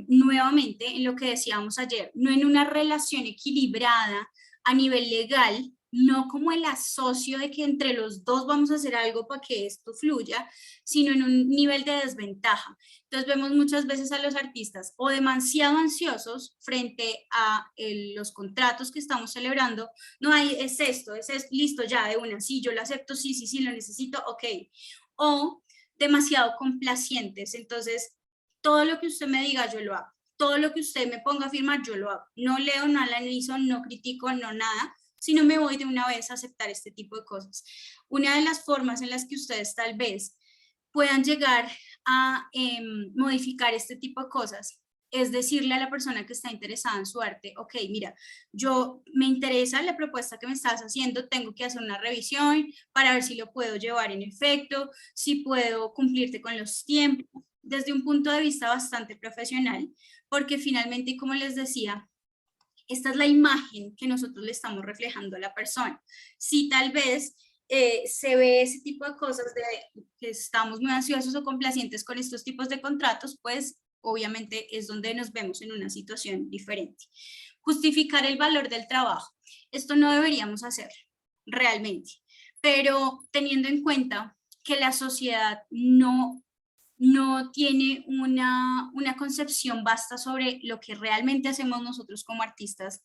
nuevamente en lo que decíamos ayer, no en una relación equilibrada a nivel legal, no como el asocio de que entre los dos vamos a hacer algo para que esto fluya, sino en un nivel de desventaja. Entonces vemos muchas veces a los artistas o demasiado ansiosos frente a los contratos que estamos celebrando, no hay, es esto, listo ya de una, sí, yo lo acepto, sí, sí, sí, lo necesito, ok, o demasiado complacientes, entonces todo lo que usted me diga yo lo hago, todo lo que usted me ponga a firmar yo lo hago, no leo, no analizo, no critico, no nada, sino me voy de una vez a aceptar este tipo de cosas. Una de las formas en las que ustedes tal vez puedan llegar a modificar este tipo de cosas es decirle a la persona que está interesada en su arte, ok, mira, yo me interesa la propuesta que me estás haciendo, tengo que hacer una revisión para ver si lo puedo llevar en efecto, si puedo cumplirte con los tiempos, desde un punto de vista bastante profesional, porque finalmente, como les decía, esta es la imagen que nosotros le estamos reflejando a la persona. Si tal vez se ve ese tipo de cosas de que estamos muy ansiosos o complacientes con estos tipos de contratos, pues obviamente es donde nos vemos en una situación diferente. Justificar el valor del trabajo. Esto no deberíamos hacer realmente, pero teniendo en cuenta que la sociedad no tiene una concepción vasta sobre lo que realmente hacemos nosotros como artistas,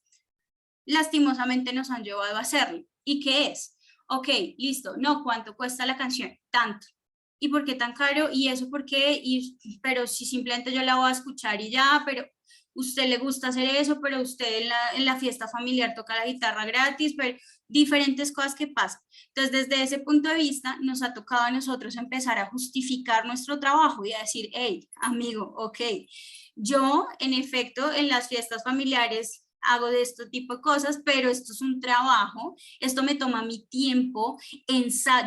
lastimosamente nos han llevado a hacerlo. ¿Y qué es? Ok, listo, no, ¿cuánto cuesta la canción? Tanto. ¿Y por qué tan caro? ¿Y eso por qué? Pero si simplemente yo la voy a escuchar y ya, pero usted le gusta hacer eso, pero usted en la fiesta familiar toca la guitarra gratis, pero diferentes cosas que pasan. Entonces, desde ese punto de vista, nos ha tocado a nosotros empezar a justificar nuestro trabajo y a decir, hey, amigo, ok, Yo, en efecto, en las fiestas familiares hago de este tipo de cosas, pero esto es un trabajo, esto me toma mi tiempo,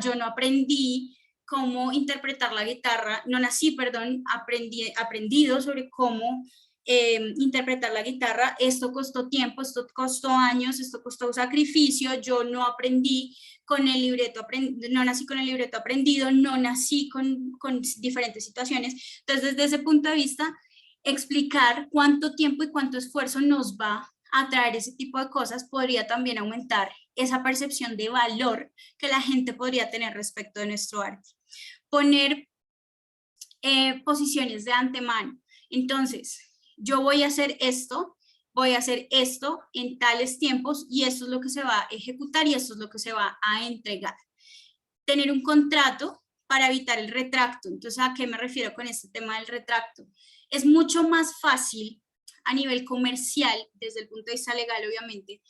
yo no aprendí cómo interpretar la guitarra, no nací, perdón, aprendido sobre cómo interpretar la guitarra, esto costó tiempo, esto costó años, esto costó sacrificio, yo no aprendí con el libreto, no nací con el libreto aprendido, no nací con diferentes situaciones, entonces desde ese punto de vista, explicar cuánto tiempo y cuánto esfuerzo nos va a traer ese tipo de cosas podría también aumentar esa percepción de valor que la gente podría tener respecto de nuestro arte. Poner posiciones de antemano. Entonces, yo voy a hacer esto en tales tiempos y esto es lo que se va a ejecutar y esto es lo que se va a entregar. Tener un contrato para evitar el retracto. Entonces, ¿a qué me refiero con este tema del retracto? Es mucho más fácil a nivel comercial, desde el punto de vista legal, obviamente,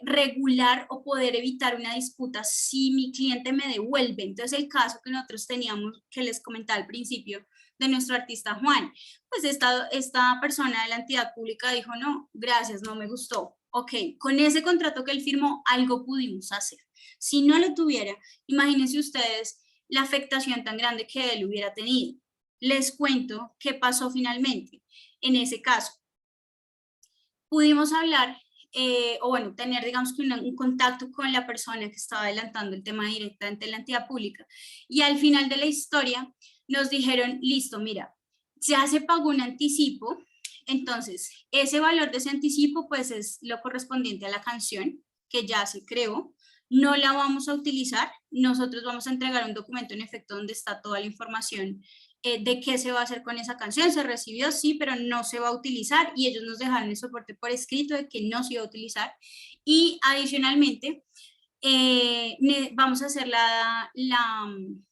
regular o poder evitar una disputa si mi cliente me devuelve. Entonces, el caso que nosotros teníamos, que les comentaba al principio, de nuestro artista Juan, pues esta persona de la entidad pública dijo, no, gracias, no me gustó. Ok, con ese contrato que él firmó, algo pudimos hacer. Si no lo tuviera, imagínense ustedes la afectación tan grande que él hubiera tenido. Les cuento qué pasó finalmente. En ese caso, pudimos hablar, o bueno, tener, digamos, que un contacto con la persona que estaba adelantando el tema directamente en la entidad pública. Y al final de la historia nos dijeron, listo, mira, ya se pagó un anticipo, entonces ese valor de ese anticipo pues es lo correspondiente a la canción que ya se creó, no la vamos a utilizar, nosotros vamos a entregar un documento en efecto donde está toda la información de qué se va a hacer con esa canción, se recibió, sí, pero no se va a utilizar y ellos nos dejaron el soporte por escrito de que no se iba a utilizar y adicionalmente vamos a hacer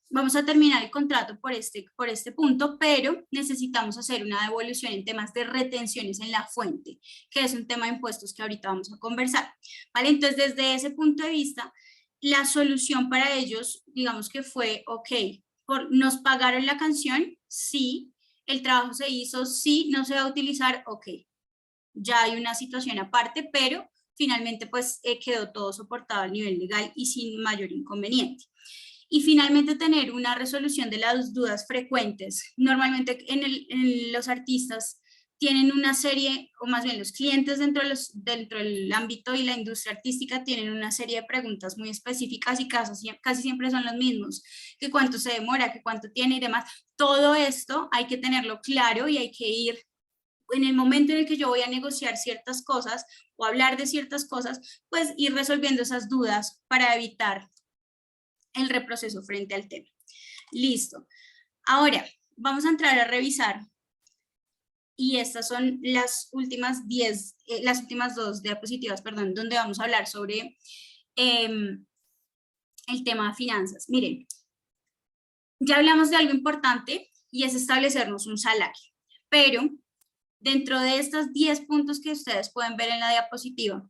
vamos a terminar el contrato por este punto, pero necesitamos hacer una devolución en temas de retenciones en la fuente, que es un tema de impuestos que ahorita vamos a conversar, ¿vale? Entonces, desde ese punto de vista, la solución para ellos, digamos que fue, ok, nos pagaron la canción, sí, el trabajo se hizo, sí, no se va a utilizar, ok, ya hay una situación aparte, pero finalmente pues quedó todo soportado a nivel legal y sin mayor inconveniente. Y finalmente tener una resolución de las dudas frecuentes. Normalmente en los artistas tienen una serie, o más bien los clientes dentro del ámbito y la industria artística tienen una serie de preguntas muy específicas y casi siempre son los mismos, que cuánto se demora, que cuánto tiene y demás. Todo esto hay que tenerlo claro y hay que ir en el momento en el que yo voy a negociar ciertas cosas o hablar de ciertas cosas, pues ir resolviendo esas dudas para evitar el reproceso frente al tema. Listo. Ahora, vamos a entrar a revisar y estas son las últimas las últimas dos diapositivas, perdón, donde vamos a hablar sobre el tema de finanzas. Miren, ya hablamos de algo importante y es establecernos un salario, pero dentro de estos 10 puntos que ustedes pueden ver en la diapositiva,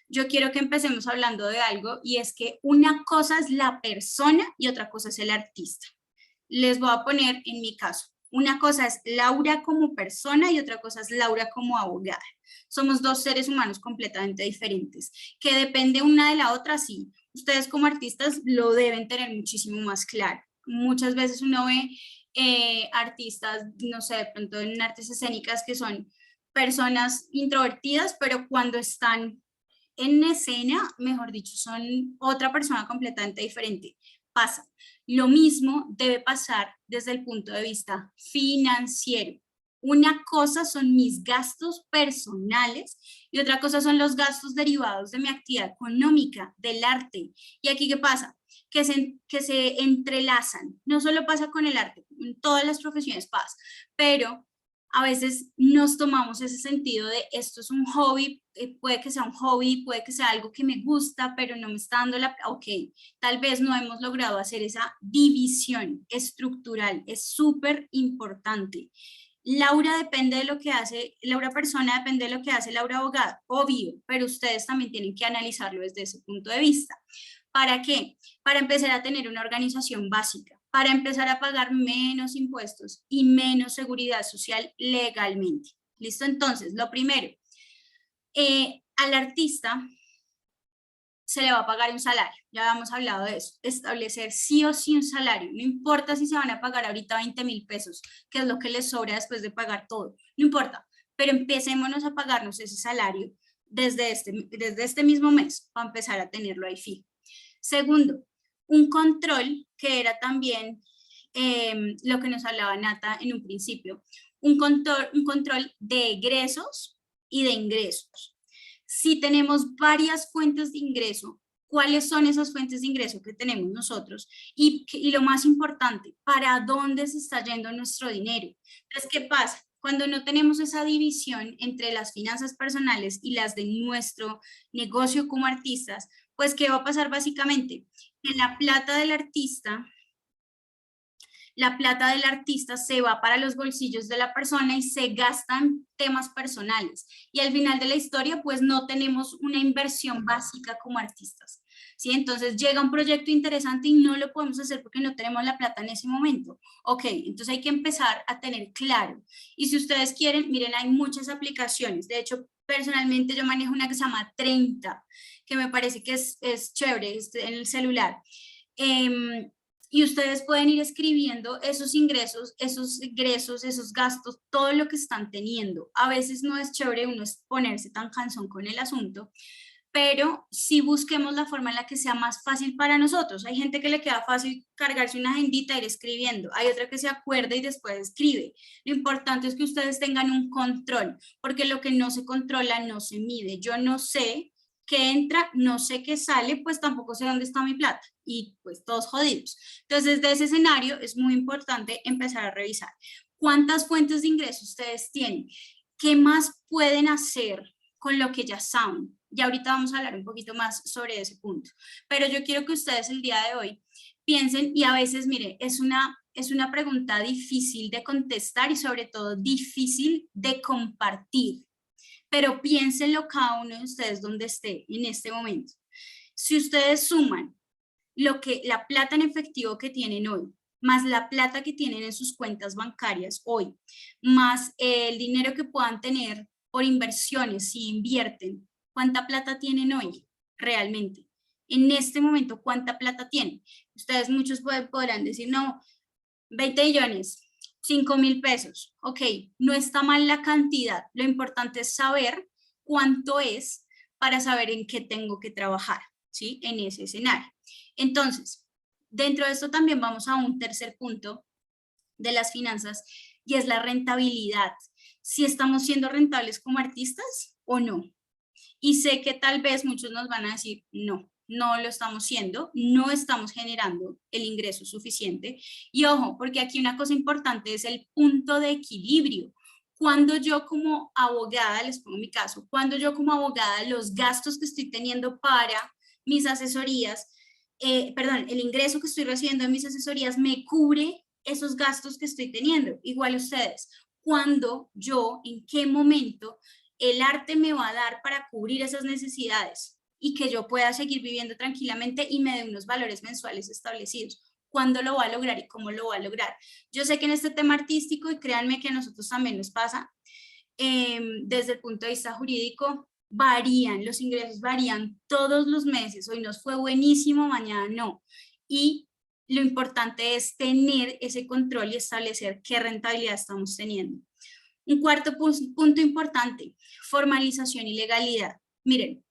yo quiero que empecemos hablando de algo y es que una cosa es la persona y otra cosa es el artista. Les voy a poner en mi caso, una cosa es Laura como persona y otra cosa es Laura como abogada. Somos dos seres humanos completamente diferentes, que depende una de la otra, sí. Ustedes como artistas lo deben tener muchísimo más claro. Muchas veces uno ve artistas, no sé, de pronto en artes escénicas que son personas introvertidas, pero cuando están en escena, mejor dicho, son otra persona completamente diferente. Pasa. Lo mismo debe pasar desde el punto de vista financiero. Una cosa son mis gastos personales y otra cosa son los gastos derivados de mi actividad económica, del arte. ¿Y aquí qué pasa? Que se entrelazan. No solo pasa con el arte, en todas las profesiones pasa, pero a veces nos tomamos ese sentido de esto es un hobby, puede que sea un hobby, puede que sea algo que me gusta, pero no me está dando ok, tal vez no hemos logrado hacer esa división estructural, es súper importante. Laura depende de lo que hace, Laura persona depende de lo que hace Laura abogada, obvio, pero ustedes también tienen que analizarlo desde ese punto de vista. ¿Para qué? Para empezar a tener una organización básica. para empezar a pagar menos impuestos y menos seguridad social legalmente. ¿Listo? Entonces, lo primero, al artista se le va a pagar un salario, ya habíamos hablado de eso, establecer sí o sí un salario, no importa si se van a pagar ahorita 20.000 pesos, que es lo que les sobra después de pagar todo, no importa, pero empecémonos a pagarnos ese salario desde este mismo mes, para empezar a tenerlo ahí fijo. Segundo, un control, que era también lo que nos hablaba Nata en un principio, un control de egresos y de ingresos. Si tenemos varias fuentes de ingreso, ¿cuáles son esas fuentes de ingreso que tenemos nosotros? Y lo más importante, ¿para dónde se está yendo nuestro dinero? Entonces, ¿qué pasa? Cuando no tenemos esa división entre las finanzas personales y las de nuestro negocio como artistas, pues, ¿qué va a pasar básicamente? Que la plata del artista se va para los bolsillos de la persona y se gastan temas personales. Y al final de la historia, pues no tenemos una inversión básica como artistas. ¿Sí? Entonces llega un proyecto interesante y no lo podemos hacer porque no tenemos la plata en ese momento. Ok, entonces hay que empezar a tener claro. Y si ustedes quieren, miren, hay muchas aplicaciones. De hecho, personalmente yo manejo una que se llama 30, que me parece que es chévere en el celular. Y ustedes pueden ir escribiendo esos ingresos, esos gastos, todo lo que están teniendo. A veces no es chévere uno ponerse tan cansón con el asunto, pero sí busquemos la forma en la que sea más fácil para nosotros. Hay gente que le queda fácil cargarse una agendita e ir escribiendo, hay otra que se acuerda y después escribe. Lo importante es que ustedes tengan un control, porque lo que no se controla no se mide. Yo no sé qué entra, no sé qué sale, pues tampoco sé dónde está mi plata y pues todos jodidos. Entonces, de ese escenario es muy importante empezar a revisar cuántas fuentes de ingresos ustedes tienen, qué más pueden hacer con lo que ya saben. Ya ahorita vamos a hablar un poquito más sobre ese punto, pero yo quiero que ustedes el día de hoy piensen, y a veces, mire, es una pregunta difícil de contestar y sobre todo difícil de compartir, pero piénsenlo cada uno de ustedes donde esté en este momento. Si ustedes suman la plata en efectivo que tienen hoy, más la plata que tienen en sus cuentas bancarias hoy, más el dinero que puedan tener por inversiones si invierten, ¿cuánta plata tienen hoy realmente? En este momento, ¿cuánta plata tienen? Ustedes muchos podrán decir, no, 20 millones, 5.000 pesos. Ok, no está mal la cantidad. Lo importante es saber cuánto es para saber en qué tengo que trabajar, ¿sí? En ese escenario. Entonces, dentro de esto también vamos a un tercer punto de las finanzas y es la rentabilidad. Si estamos siendo rentables como artistas o no. Y sé que tal vez muchos nos van a decir, no, no lo estamos siendo, no estamos generando el ingreso suficiente. Y ojo, porque aquí una cosa importante es el punto de equilibrio. Cuando yo como abogada, les pongo mi caso, cuando yo como abogada los gastos que estoy teniendo para mis asesorías, el ingreso que estoy recibiendo de mis asesorías me cubre esos gastos que estoy teniendo. Igual ustedes, cuando yo, en qué momento el arte me va a dar para cubrir esas necesidades y que yo pueda seguir viviendo tranquilamente y me dé unos valores mensuales establecidos. ¿Cuándo lo va a lograr y cómo lo va a lograr? Yo sé que en este tema artístico, y créanme que a nosotros también nos pasa, desde el punto de vista jurídico, varían, los ingresos varían todos los meses. Hoy nos fue buenísimo, mañana no. Y lo importante es tener ese control y establecer qué rentabilidad estamos teniendo. Un cuarto punto importante, formalización y legalidad. Miren,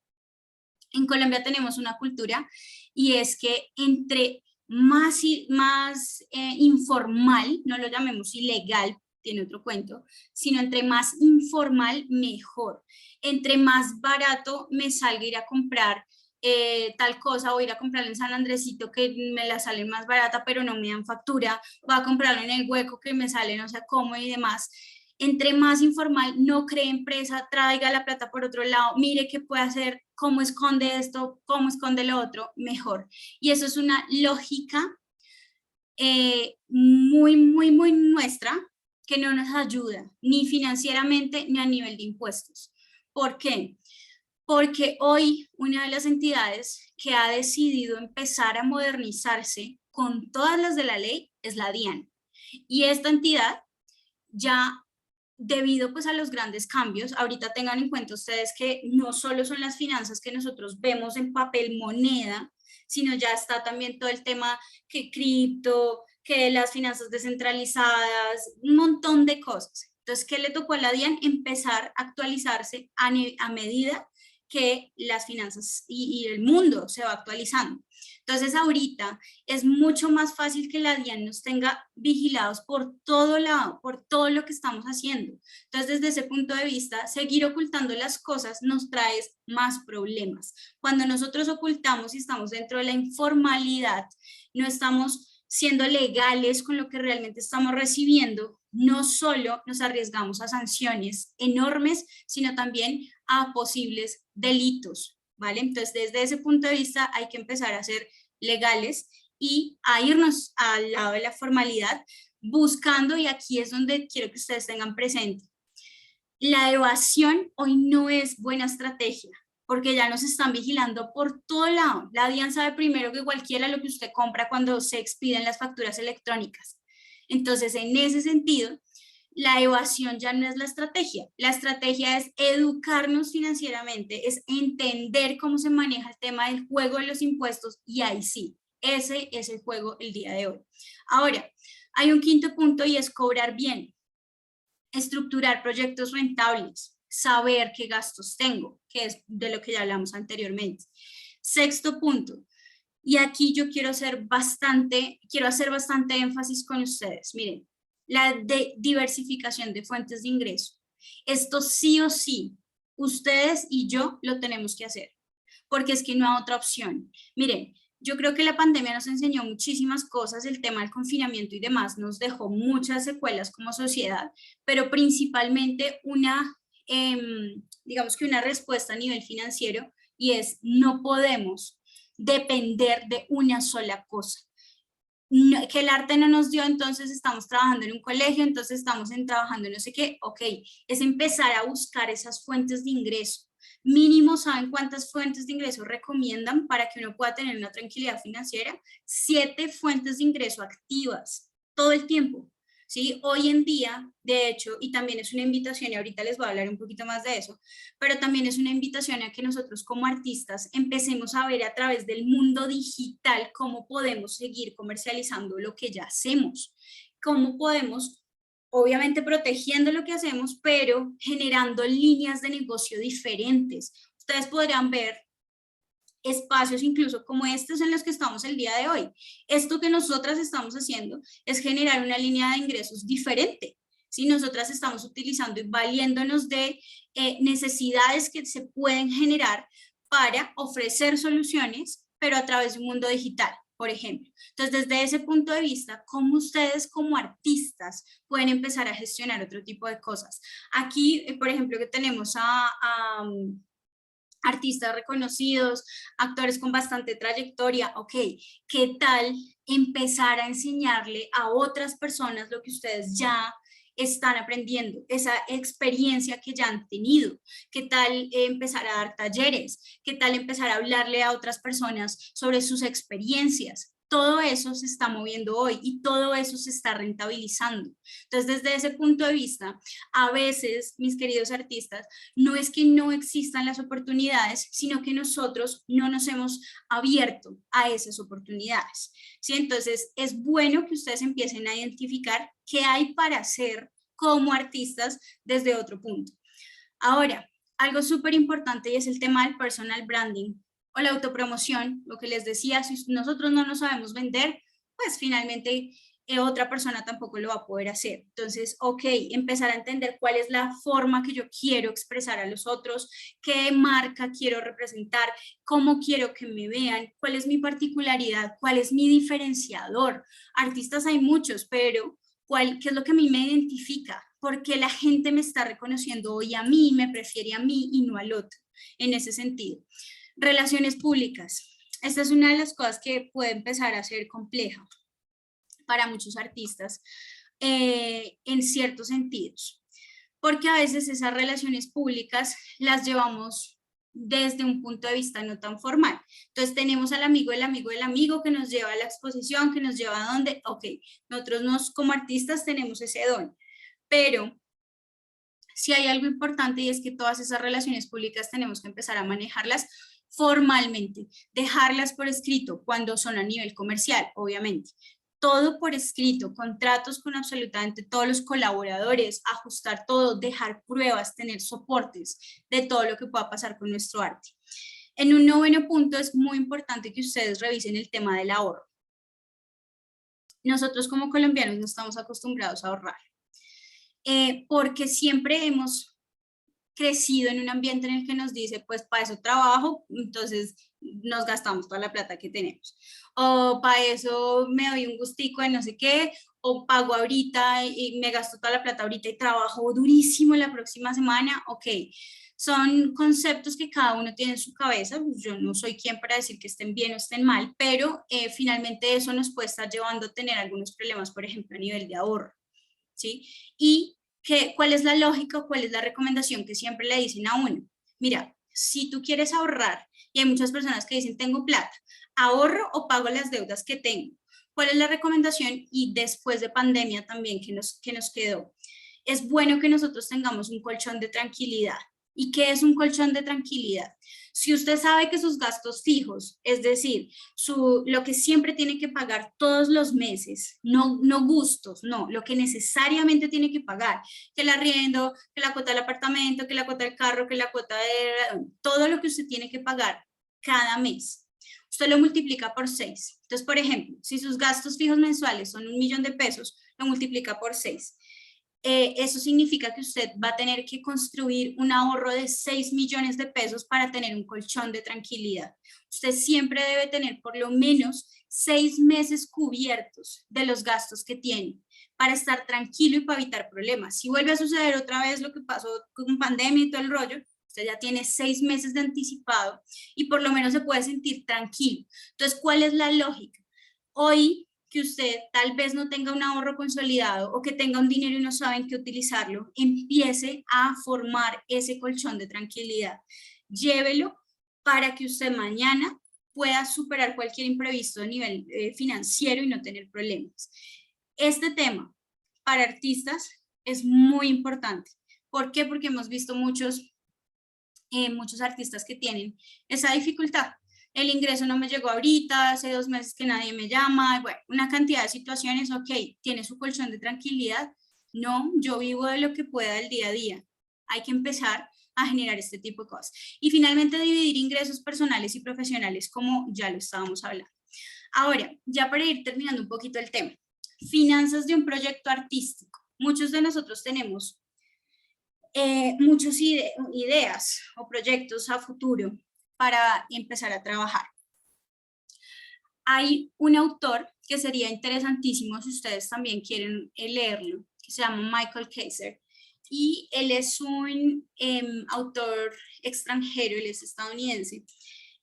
en Colombia tenemos una cultura y es que entre más informal, no lo llamemos ilegal, tiene otro cuento, sino entre más informal, mejor. Entre más barato me salga ir a comprar tal cosa, o ir a comprarla en San Andresito que me la sale más barata pero no me dan factura, voy a comprarlo en el Hueco que me sale no sé cómo y demás. Entre más informal, no cree empresa, traiga la plata por otro lado, mire qué puede hacer, cómo esconde esto, cómo esconde lo otro, mejor. Y eso es una lógica muy, muy, muy nuestra, que no nos ayuda ni financieramente ni a nivel de impuestos. ¿Por qué? Porque hoy una de las entidades que ha decidido empezar a modernizarse con todas las de la ley es la DIAN. Y esta entidad ya, debido pues a los grandes cambios, ahorita tengan en cuenta ustedes que no solo son las finanzas que nosotros vemos en papel moneda, sino ya está también todo el tema que cripto, que las finanzas descentralizadas, un montón de cosas. Entonces, ¿qué le tocó a la DIAN? Empezar a actualizarse a medida que las finanzas y el mundo se va actualizando. Entonces, ahorita es mucho más fácil que la DIAN nos tenga vigilados por todo lado, por todo lo que estamos haciendo. Entonces, desde ese punto de vista, seguir ocultando las cosas nos trae más problemas. Cuando nosotros ocultamos y estamos dentro de la informalidad, no estamos siendo legales con lo que realmente estamos recibiendo, no solo nos arriesgamos a sanciones enormes, sino también a posibles delitos, ¿vale? Entonces, desde ese punto de vista hay que empezar a ser legales y a irnos al lado de la formalidad, buscando, y aquí es donde quiero que ustedes tengan presente, la evasión hoy no es buena estrategia, porque ya nos están vigilando por todo lado. La DIAN sabe primero que cualquiera lo que usted compra cuando se expiden las facturas electrónicas. Entonces, en ese sentido, la evasión ya no es la estrategia es educarnos financieramente, es entender cómo se maneja el tema del juego de los impuestos y ahí sí, ese es el juego el día de hoy. Ahora, hay un quinto punto y es cobrar bien, estructurar proyectos rentables, saber qué gastos tengo, que es de lo que ya hablamos anteriormente. Sexto punto, y aquí yo quiero hacer bastante énfasis con ustedes. Miren, la diversificación de fuentes de ingreso. Esto sí o sí, ustedes y yo lo tenemos que hacer, porque es que no hay otra opción. Miren, yo creo que la pandemia nos enseñó muchísimas cosas, el tema del confinamiento y demás nos dejó muchas secuelas como sociedad, pero principalmente digamos que una respuesta a nivel financiero, y es no podemos depender de una sola cosa. No, que el arte no nos dio, entonces estamos trabajando en un colegio, entonces estamos trabajando en no sé qué, ok, es empezar a buscar esas fuentes de ingreso. Mínimo, ¿saben cuántas fuentes de ingreso recomiendan para que uno pueda tener una tranquilidad financiera? 7 fuentes de ingreso activas todo el tiempo. ¿Sí? Hoy en día, de hecho, y también es una invitación, y ahorita les voy a hablar un poquito más de eso, pero también es una invitación a que nosotros como artistas empecemos a ver a través del mundo digital cómo podemos seguir comercializando lo que ya hacemos, cómo podemos, obviamente protegiendo lo que hacemos, pero generando líneas de negocio diferentes. Ustedes podrán ver espacios incluso como estos en los que estamos el día de hoy. Esto que nosotras estamos haciendo es generar una línea de ingresos diferente. Si nosotras estamos utilizando y valiéndonos de necesidades que se pueden generar para ofrecer soluciones, pero a través de un mundo digital, por ejemplo. Entonces, desde ese punto de vista, ¿cómo ustedes como artistas pueden empezar a gestionar otro tipo de cosas? Aquí, por ejemplo, que tenemos a artistas reconocidos, actores con bastante trayectoria, ok, ¿qué tal empezar a enseñarle a otras personas lo que ustedes ya están aprendiendo, esa experiencia que ya han tenido? ¿Qué tal empezar a dar talleres? ¿Qué tal empezar a hablarle a otras personas sobre sus experiencias? Todo eso se está moviendo hoy y todo eso se está rentabilizando. Entonces, desde ese punto de vista, a veces, mis queridos artistas, no es que no existan las oportunidades, sino que nosotros no nos hemos abierto a esas oportunidades. ¿Sí? Entonces, es bueno que ustedes empiecen a identificar qué hay para hacer como artistas desde otro punto. Ahora, algo súper importante y es el tema del personal branding o la autopromoción, lo que les decía, si nosotros no nos sabemos vender, pues finalmente otra persona tampoco lo va a poder hacer. Entonces, ok, empezar a entender cuál es la forma que yo quiero expresar a los otros, qué marca quiero representar, cómo quiero que me vean, cuál es mi particularidad, cuál es mi diferenciador. Artistas hay muchos, pero ¿qué es lo que a mí me identifica? ¿Por qué la gente me está reconociendo hoy a mí, me prefiere a mí y no al otro? En ese sentido. Relaciones públicas. Esta es una de las cosas que puede empezar a ser compleja para muchos artistas en ciertos sentidos, porque a veces esas relaciones públicas las llevamos desde un punto de vista no tan formal. Entonces tenemos al amigo del amigo del amigo que nos lleva a la exposición, que nos lleva a donde, ok, nosotros como artistas tenemos ese don, pero sí hay algo importante y es que todas esas relaciones públicas tenemos que empezar a manejarlas formalmente, dejarlas por escrito cuando son a nivel comercial, obviamente. Todo por escrito, contratos con absolutamente todos los colaboradores, ajustar todo, dejar pruebas, tener soportes de todo lo que pueda pasar con nuestro arte. En un noveno punto es muy importante que ustedes revisen el tema del ahorro. Nosotros como colombianos no estamos acostumbrados a ahorrar, porque siempre hemos crecido en un ambiente en el que nos dice, pues para eso trabajo, entonces nos gastamos toda la plata que tenemos. O para eso me doy un gustico de no sé qué, o pago ahorita y me gasto toda la plata ahorita y trabajo durísimo la próxima semana. Ok, son conceptos que cada uno tiene en su cabeza, pues yo no soy quien para decir que estén bien o estén mal, pero finalmente eso nos puede estar llevando a tener algunos problemas, por ejemplo, a nivel de ahorro, ¿sí? Y ¿cuál es la lógica, cuál es la recomendación que siempre le dicen a uno? Mira, si tú quieres ahorrar, y hay muchas personas que dicen, tengo plata, ahorro o pago las deudas que tengo. ¿Cuál es la recomendación? Y después de pandemia también que nos quedó. Es bueno que nosotros tengamos un colchón de tranquilidad. ¿Y qué es un colchón de tranquilidad? Si usted sabe que sus gastos fijos, es decir, lo que siempre tiene que pagar todos los meses, no gustos, no, lo que necesariamente tiene que pagar, que el arriendo, que la cuota del apartamento, que la cuota del carro, que la cuota de todo lo que usted tiene que pagar cada mes, usted lo multiplica por 6. Entonces, por ejemplo, si sus gastos fijos mensuales son 1.000.000 de pesos, lo multiplica por 6. Eso significa que usted va a tener que construir un ahorro de 6 millones de pesos para tener un colchón de tranquilidad. Usted siempre debe tener por lo menos 6 meses cubiertos de los gastos que tiene para estar tranquilo y para evitar problemas. Si vuelve a suceder otra vez lo que pasó con pandemia y todo el rollo, usted ya tiene 6 meses de anticipado y por lo menos se puede sentir tranquilo. Entonces, ¿cuál es la lógica? Hoy que usted tal vez no tenga un ahorro consolidado o que tenga un dinero y no saben qué utilizarlo, empiece a formar ese colchón de tranquilidad. Llévelo para que usted mañana pueda superar cualquier imprevisto a nivel financiero y no tener problemas. Este tema para artistas es muy importante. ¿Por qué? Porque hemos visto muchos artistas que tienen esa dificultad. El ingreso no me llegó ahorita, hace 2 meses que nadie me llama, bueno, una cantidad de situaciones, ok, tiene su colchón de tranquilidad, no, yo vivo de lo que pueda el día a día, hay que empezar a generar este tipo de cosas. Y finalmente dividir ingresos personales y profesionales como ya lo estábamos hablando. Ahora, ya para ir terminando un poquito el tema, finanzas de un proyecto artístico. Muchos de nosotros tenemos muchas ideas o proyectos a futuro para empezar a trabajar. Hay un autor que sería interesantísimo si ustedes también quieren leerlo, que se llama Michael Kaiser, y él es un autor extranjero, él es estadounidense,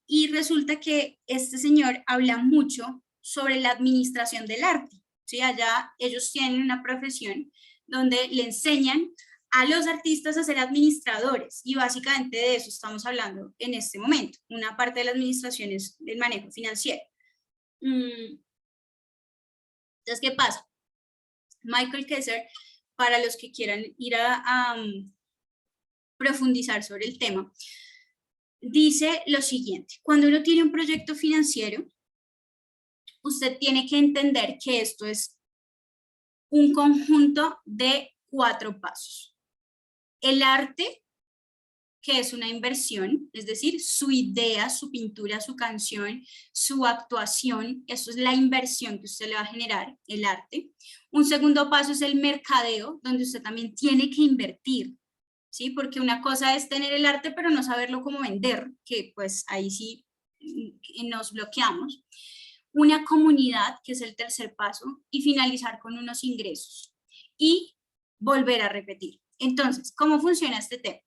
y resulta que este señor habla mucho sobre la administración del arte, ¿sí? Allá ellos tienen una profesión donde le enseñan a los artistas a ser administradores y básicamente de eso estamos hablando en este momento. Una parte de la administración es el manejo financiero. Entonces, ¿qué pasa? Michael Kaiser, para los que quieran ir a profundizar sobre el tema, dice lo siguiente: cuando uno tiene un proyecto financiero, usted tiene que entender que esto es un conjunto de 4 pasos. El arte, que es una inversión, es decir, su idea, su pintura, su canción, su actuación, eso es la inversión que usted le va a generar, el arte. Un segundo paso es el mercadeo, donde usted también tiene que invertir, ¿sí? Porque una cosa es tener el arte, pero no saberlo cómo vender, que pues ahí sí nos bloqueamos. Una comunidad, que es el tercer paso, y finalizar con unos ingresos. Y volver a repetir. Entonces, ¿cómo funciona este tema?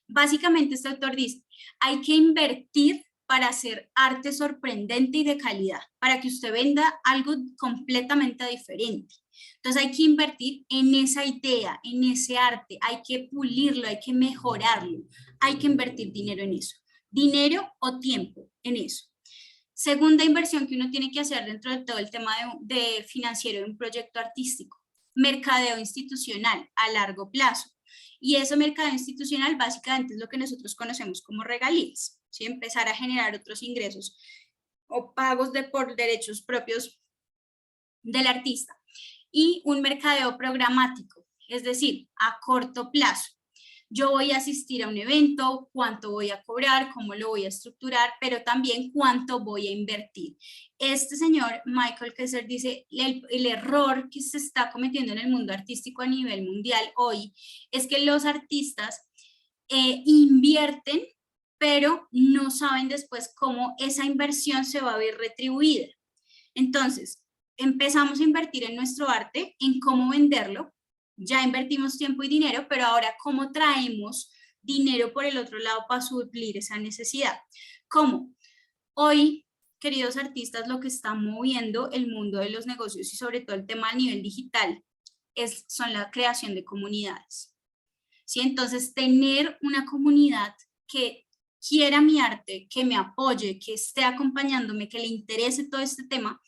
Básicamente este autor dice, hay que invertir para hacer arte sorprendente y de calidad, para que usted venda algo completamente diferente. Entonces hay que invertir en esa idea, en ese arte, hay que pulirlo, hay que mejorarlo, hay que invertir dinero en eso, dinero o tiempo en eso. Segunda inversión que uno tiene que hacer dentro de todo el tema de financiero de un proyecto artístico, mercadeo institucional a largo plazo. Y ese mercadeo institucional básicamente es lo que nosotros conocemos como regalías, ¿sí? Empezar a generar otros ingresos o pagos por derechos propios del artista. Y un mercadeo programático, es decir, a corto plazo. Yo voy a asistir a un evento, cuánto voy a cobrar, cómo lo voy a estructurar, pero también cuánto voy a invertir. Este señor, Michael Kessler, dice, el error que se está cometiendo en el mundo artístico a nivel mundial hoy es que los artistas invierten, pero no saben después cómo esa inversión se va a ver retribuida. Entonces, empezamos a invertir en nuestro arte, en cómo venderlo, ya invertimos tiempo y dinero, pero ahora cómo traemos dinero por el otro lado para suplir esa necesidad. ¿Cómo? Hoy, queridos artistas, lo que está moviendo el mundo de los negocios y sobre todo el tema a nivel digital son la creación de comunidades. ¿Sí? Entonces, tener una comunidad que quiera mi arte, que me apoye, que esté acompañándome, que le interese todo este tema,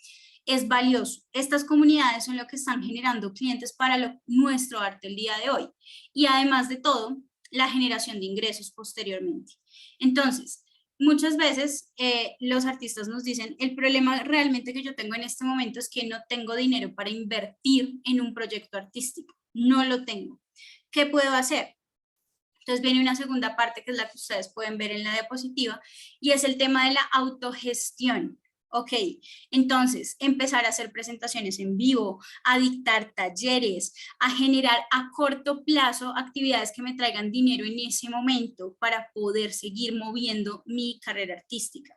es valioso. Estas comunidades son lo que están generando clientes para nuestro arte el día de hoy. Y además de todo, la generación de ingresos posteriormente. Entonces, muchas veces los artistas nos dicen, el problema realmente que yo tengo en este momento es que no tengo dinero para invertir en un proyecto artístico. No lo tengo. ¿Qué puedo hacer? Entonces viene una segunda parte que es la que ustedes pueden ver en la diapositiva y es el tema de la autogestión. Ok, entonces empezar a hacer presentaciones en vivo, a dictar talleres, a generar a corto plazo actividades que me traigan dinero en ese momento para poder seguir moviendo mi carrera artística.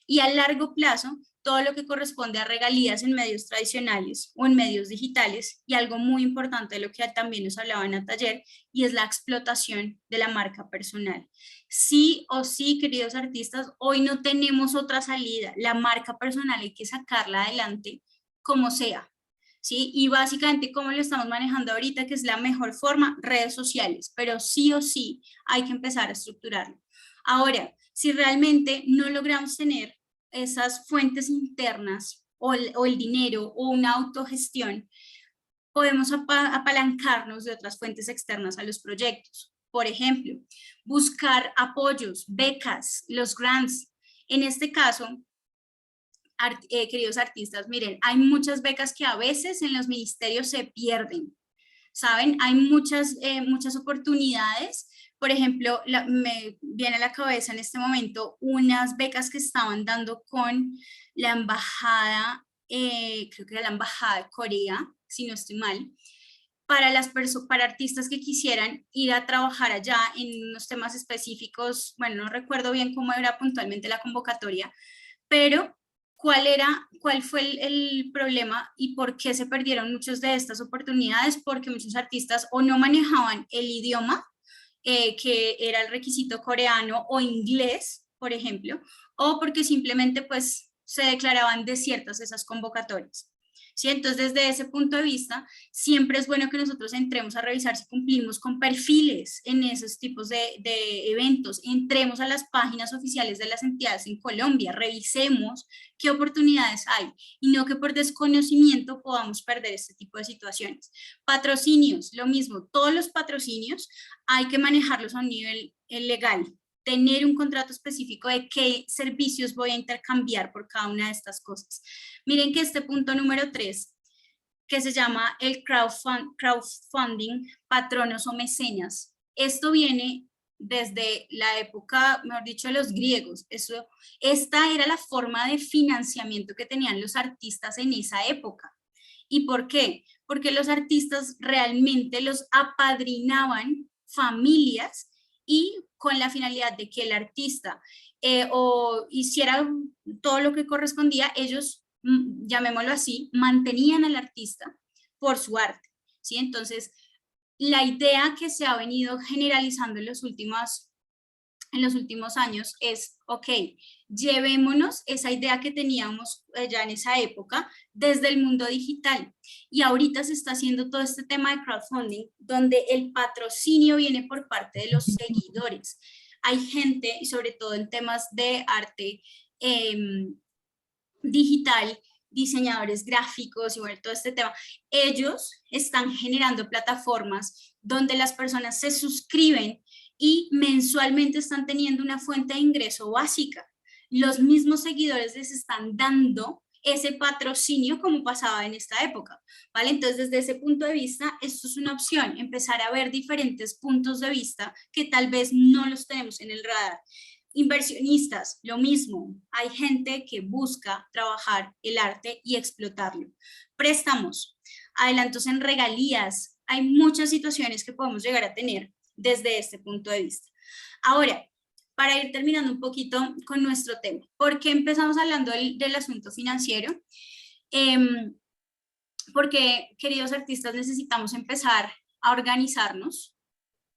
Y a largo plazo, todo lo que corresponde a regalías en medios tradicionales o en medios digitales, y algo muy importante de lo que también nos hablaba en el taller, y es la explotación de la marca personal. Sí o sí, queridos artistas, hoy no tenemos otra salida, la marca personal hay que sacarla adelante como sea, ¿sí? Y básicamente como lo estamos manejando ahorita, que es la mejor forma, redes sociales, pero sí o sí hay que empezar a estructurarlo. Ahora, si realmente no logramos tener esas fuentes internas o el dinero o una autogestión, podemos apalancarnos de otras fuentes externas a los proyectos. Por ejemplo, buscar apoyos, becas, los grants. En este caso, queridos artistas, miren, hay muchas becas que a veces en los ministerios se pierden. ¿Saben? Hay muchas oportunidades. Por ejemplo, me viene a la cabeza en este momento unas becas que estaban dando con la embajada, creo que era la embajada de Corea, si no estoy mal, para artistas que quisieran ir a trabajar allá en unos temas específicos. Bueno, no recuerdo bien cómo era puntualmente la convocatoria, pero ¿cuál fue el problema y por qué se perdieron muchas de estas oportunidades? Porque muchos artistas o no manejaban el idioma, que era el requisito coreano o inglés, por ejemplo, o porque simplemente pues se declaraban desiertas esas convocatorias. ¿Sí? Entonces, desde ese punto de vista, siempre es bueno que nosotros entremos a revisar si cumplimos con perfiles en esos tipos de eventos, entremos a las páginas oficiales de las entidades en Colombia, revisemos qué oportunidades hay y no que por desconocimiento podamos perder este tipo de situaciones. Patrocinios, lo mismo, todos los patrocinios hay que manejarlos a un nivel legal, tener un contrato específico de qué servicios voy a intercambiar por cada una de estas cosas. Miren que este punto número 3, que se llama el crowdfunding, patronos o mecenas, esto viene desde la época, mejor dicho, de los griegos. Esta era la forma de financiamiento que tenían los artistas en esa época. ¿Y por qué? Porque los artistas realmente los apadrinaban familias y con la finalidad de que el artista o hiciera todo lo que correspondía, ellos, llamémoslo así, mantenían al artista por su arte, ¿sí? Entonces, la idea que se ha venido generalizando en los últimos en los últimos años es, ok, llevémonos esa idea que teníamos ya en esa época desde el mundo digital. Y ahorita se está haciendo todo este tema de crowdfunding, donde el patrocinio viene por parte de los seguidores. Hay gente, y sobre todo en temas de arte digital, diseñadores gráficos y bueno, todo este tema, ellos están generando plataformas donde las personas se suscriben y mensualmente están teniendo una fuente de ingreso básica. Los mismos seguidores les están dando ese patrocinio como pasaba en esta época, ¿vale? Entonces, desde ese punto de vista, esto es una opción, empezar a ver diferentes puntos de vista que tal vez no los tenemos en el radar. Inversionistas, lo mismo, hay gente que busca trabajar el arte y explotarlo. Préstamos, adelantos en regalías, hay muchas situaciones que podemos llegar a tener desde este punto de vista. Ahora, para ir terminando un poquito con nuestro tema, ¿por qué empezamos hablando del asunto financiero? Porque, queridos artistas, necesitamos empezar a organizarnos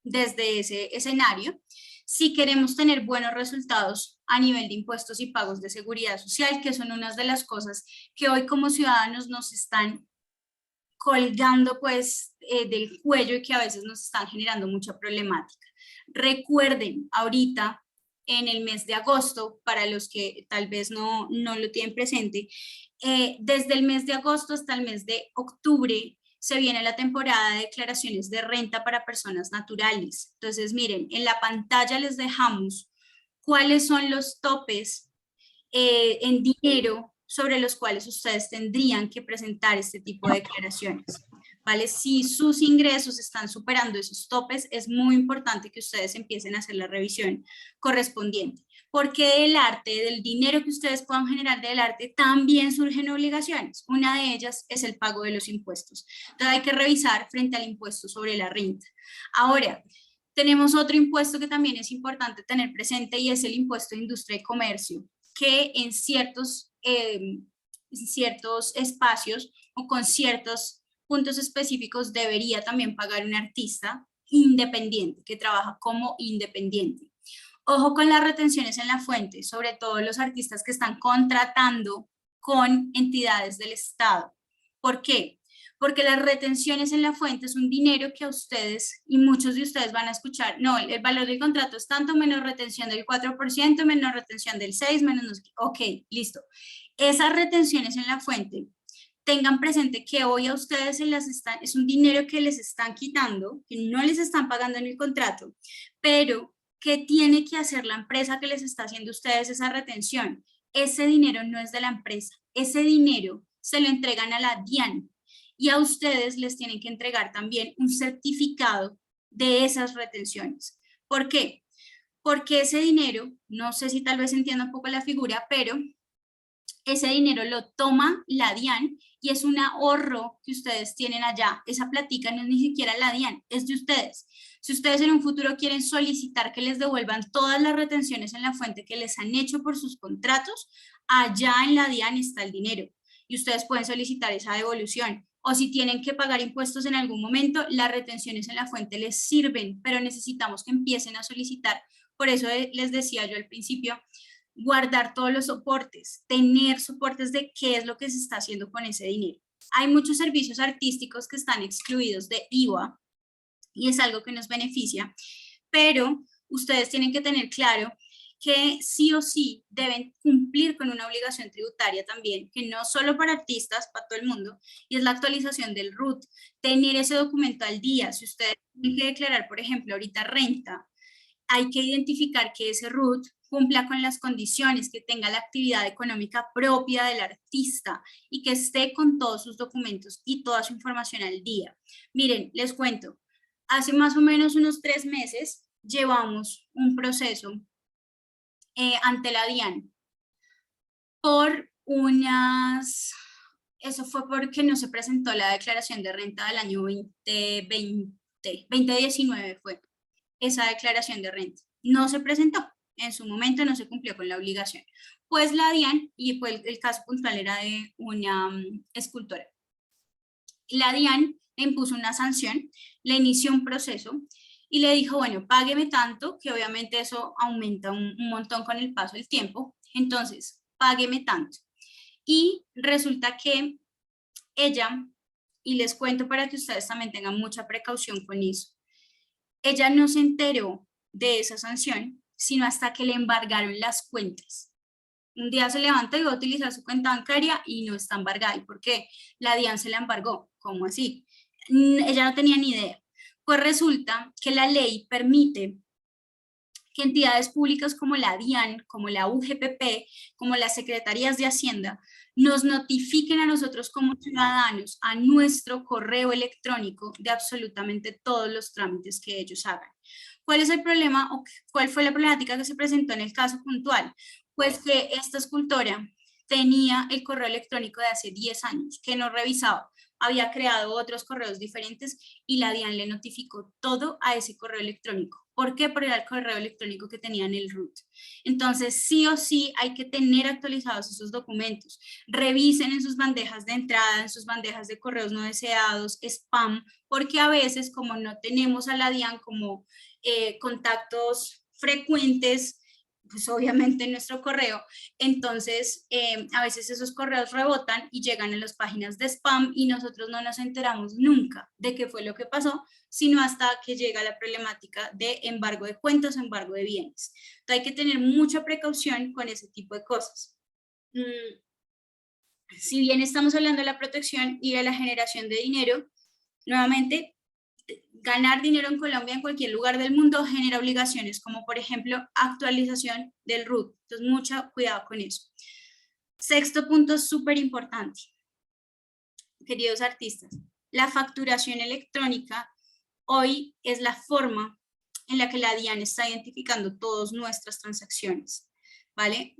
desde ese escenario si queremos tener buenos resultados a nivel de impuestos y pagos de seguridad social, que son unas de las cosas que hoy como ciudadanos nos están colgando pues del cuello y que a veces nos están generando mucha problemática. Recuerden, ahorita en el mes de agosto, para los que tal vez no lo tienen presente, desde el mes de agosto hasta el mes de octubre se viene la temporada de declaraciones de renta para personas naturales. Entonces, miren, en la pantalla les dejamos cuáles son los topes en dinero sobre los cuales ustedes tendrían que presentar este tipo de declaraciones. ¿Vale? Si sus ingresos están superando esos topes, es muy importante que ustedes empiecen a hacer la revisión correspondiente. Porque del arte, del dinero que ustedes puedan generar del arte, también surgen obligaciones. Una de ellas es el pago de los impuestos. Entonces hay que revisar frente al impuesto sobre la renta. Ahora, tenemos otro impuesto que también es importante tener presente y es el impuesto de industria y comercio, que en ciertos espacios o con ciertos puntos específicos debería también pagar un artista independiente, que trabaja como independiente. Ojo con las retenciones en la fuente, sobre todo los artistas que están contratando con entidades del Estado. ¿Por qué? Porque las retenciones en la fuente es un dinero que a ustedes y muchos de ustedes van a escuchar, no, el valor del contrato es tanto, menos retención del 4%, menos retención del 6%, menos, ok, listo. Esas retenciones en la fuente, tengan presente que hoy a ustedes es un dinero que les están quitando, que no les están pagando en el contrato, pero ¿qué tiene que hacer la empresa que les está haciendo a ustedes esa retención? Ese dinero no es de la empresa, ese dinero se lo entregan a la DIAN y a ustedes les tienen que entregar también un certificado de esas retenciones. ¿Por qué? Porque ese dinero, no sé si tal vez entienda un poco la figura, pero ese dinero lo toma la DIAN y es un ahorro que ustedes tienen allá. Esa platica no es ni siquiera la DIAN, es de ustedes. Si ustedes en un futuro quieren solicitar que les devuelvan todas las retenciones en la fuente que les han hecho por sus contratos, allá en la DIAN está el dinero y ustedes pueden solicitar esa devolución. O si tienen que pagar impuestos en algún momento, las retenciones en la fuente les sirven, pero necesitamos que empiecen a solicitar. Por eso les decía yo al principio, guardar todos los soportes, tener soportes de qué es lo que se está haciendo con ese dinero. Hay muchos servicios artísticos que están excluidos de IVA y es algo que nos beneficia, pero ustedes tienen que tener claro que sí o sí deben cumplir con una obligación tributaria también, que no solo para artistas, para todo el mundo, y es la actualización del RUT, tener ese documento al día. Si ustedes tienen que declarar, por ejemplo, ahorita renta, hay que identificar que ese RUT cumpla con las condiciones, que tenga la actividad económica propia del artista y que esté con todos sus documentos y toda su información al día. Miren, les cuento, hace más o menos unos 3 meses llevamos un proceso ante la DIAN por eso fue porque no se presentó la declaración de renta del año 2019 fue esa declaración de renta. No se presentó, en su momento no se cumplió con la obligación. Pues la DIAN, y pues el caso puntual era de una escultora. La DIAN le impuso una sanción, le inició un proceso y le dijo, bueno, págueme tanto, que obviamente eso aumenta un montón con el paso del tiempo, entonces, págueme tanto. Y resulta que ella, y les cuento para que ustedes también tengan mucha precaución con eso, ella no se enteró de esa sanción, sino hasta que le embargaron las cuentas. Un día se levanta y va a utilizar su cuenta bancaria y no está embargada. ¿Y por qué? La DIAN se la embargó. ¿Cómo así? Ella no tenía ni idea. Pues resulta que la ley permite que entidades públicas como la DIAN, como la UGPP, como las secretarías de Hacienda, nos notifiquen a nosotros como ciudadanos, a nuestro correo electrónico, de absolutamente todos los trámites que ellos hagan. ¿Cuál es el problema o cuál fue la problemática que se presentó en el caso puntual? Pues que esta escultora tenía el correo electrónico de hace 10 años, que no revisaba, había creado otros correos diferentes y la DIAN le notificó todo a ese correo electrónico. ¿Por qué? Por el correo electrónico que tenía en el root. Entonces, sí o sí hay que tener actualizados esos documentos. Revisen en sus bandejas de entrada, en sus bandejas de correos no deseados, spam, porque a veces, como no tenemos a la DIAN como contactos frecuentes, pues obviamente en nuestro correo, entonces a veces esos correos rebotan y llegan a las páginas de spam y nosotros no nos enteramos nunca de qué fue lo que pasó, sino hasta que llega la problemática de embargo de cuentas o embargo de bienes. Entonces hay que tener mucha precaución con ese tipo de cosas. Si bien estamos hablando de la protección y de la generación de dinero, nuevamente, ganar dinero en Colombia, en cualquier lugar del mundo, genera obligaciones, como por ejemplo, actualización del RUT. Entonces, mucho cuidado con eso. Sexto punto súper importante, queridos artistas, la facturación electrónica hoy es la forma en la que la DIAN está identificando todas nuestras transacciones. ¿Vale?